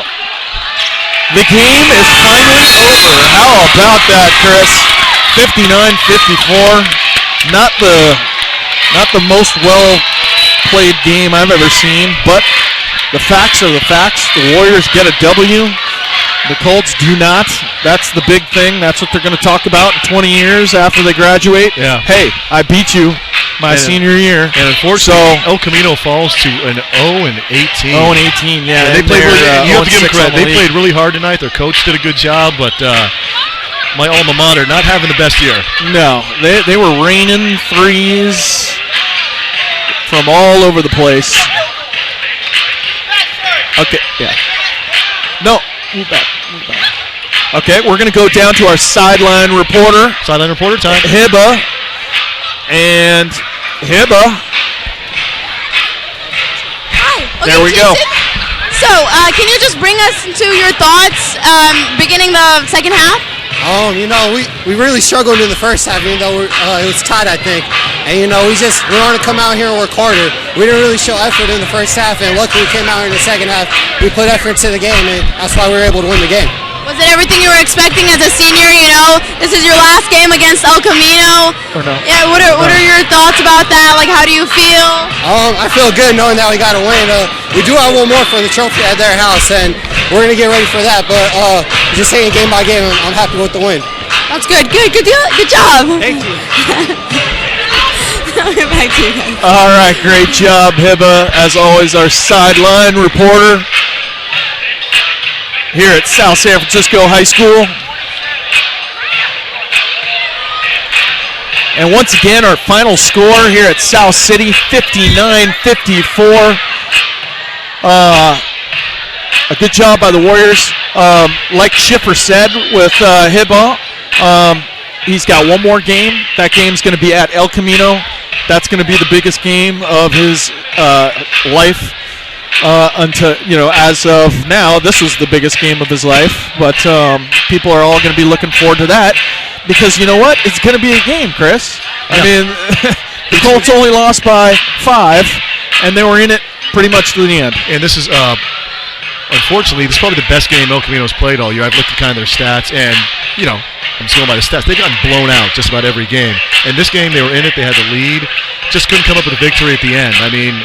The game is finally over. How about that, Chris? 59-54. Not the most well-played game I've ever seen, but the facts are the facts. The Warriors get a W. The Colts do not. That's the big thing. That's what they're going to talk about in 20 years after they graduate. Yeah. Hey, I beat you my senior year. And unfortunately, El Camino falls to an 0-18. 0-18, yeah. And they played really, you have to give them 0-6 credit. on the They played really hard tonight. Their coach did a good job, but my alma mater not having the best year. No, they were raining threes from all over the place. Okay, yeah. No, move back. Okay, we're going to go down to our sideline reporter. Sideline reporter time. Hibba. And Hibba. Hi. Okay, There we go. So, can you just bring us to your thoughts beginning the second half? We really struggled in the first half, even though it was tight, I think. And, we wanted to come out here and work harder. We didn't really show effort in the first half, and luckily we came out here in the second half. We put effort into the game, and that's why we were able to win the game. Was it everything you were expecting as a senior? This is your last game against El Camino. Or no? Yeah, what are your thoughts about that? Like, how do you feel? I feel good knowing that we got a win. We do have one more for the trophy at their house, and we're going to get ready for that. But just saying game by game, I'm happy with the win. That's good. Good job. Thank you. I'll get back to you guys. All right, great job, Hibba. As always, our sideline reporter here at South San Francisco High School. And once again, our final score here at South City, 59-54. A good job by the Warriors. Like Schiffer said with Hibba, he's got one more game. That game's going to be at El Camino. That's going to be the biggest game of his life. As of now, this was the biggest game of his life. But people are all going to be looking forward to that because you know what? It's going to be a game, Chris. Yeah. I mean, the Colts only lost by 5, and they were in it pretty much to the end. And this is, unfortunately, this is probably the best game El Camino's played all year. I've looked at kind of their stats, and, I'm just going by the stats. They've gotten blown out just about every game. And this game, they were in it. They had the lead. Just couldn't come up with a victory at the end. I mean,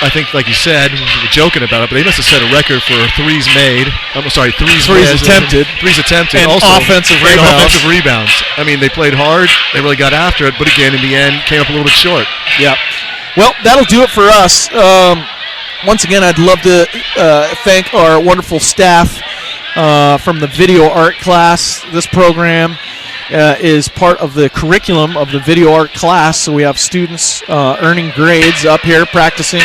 I think, like you said, we were joking about it, but they must have set a record for threes made. Threes attempted. Threes attempted. And also offensive great rebounds. offensive rebounds. I mean, they played hard. They really got after it, but again, in the end, came up a little bit short. Yeah. Well, that'll do it for us. Once again, I'd love to thank our wonderful staff from the video art class. This program is part of the curriculum of the video art class, so we have students earning grades up here practicing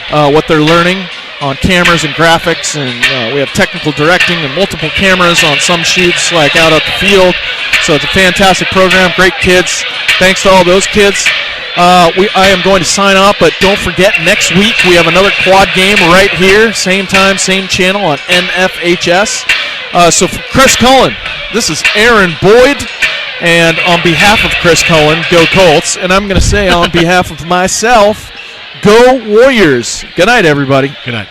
what they're learning on cameras and graphics, and we have technical directing and multiple cameras on some shoots like out at the field. So it's a fantastic program, great kids. Thanks to all those kids. I am going to sign off, but don't forget, next week we have another quad game right here, same time, same channel on NFHS. So for Chris Cullen, this is Aaron Boyd, and on behalf of Chris Cullen, go Colts, and I'm going to say on behalf of myself, go Warriors. Good night, everybody. Good night.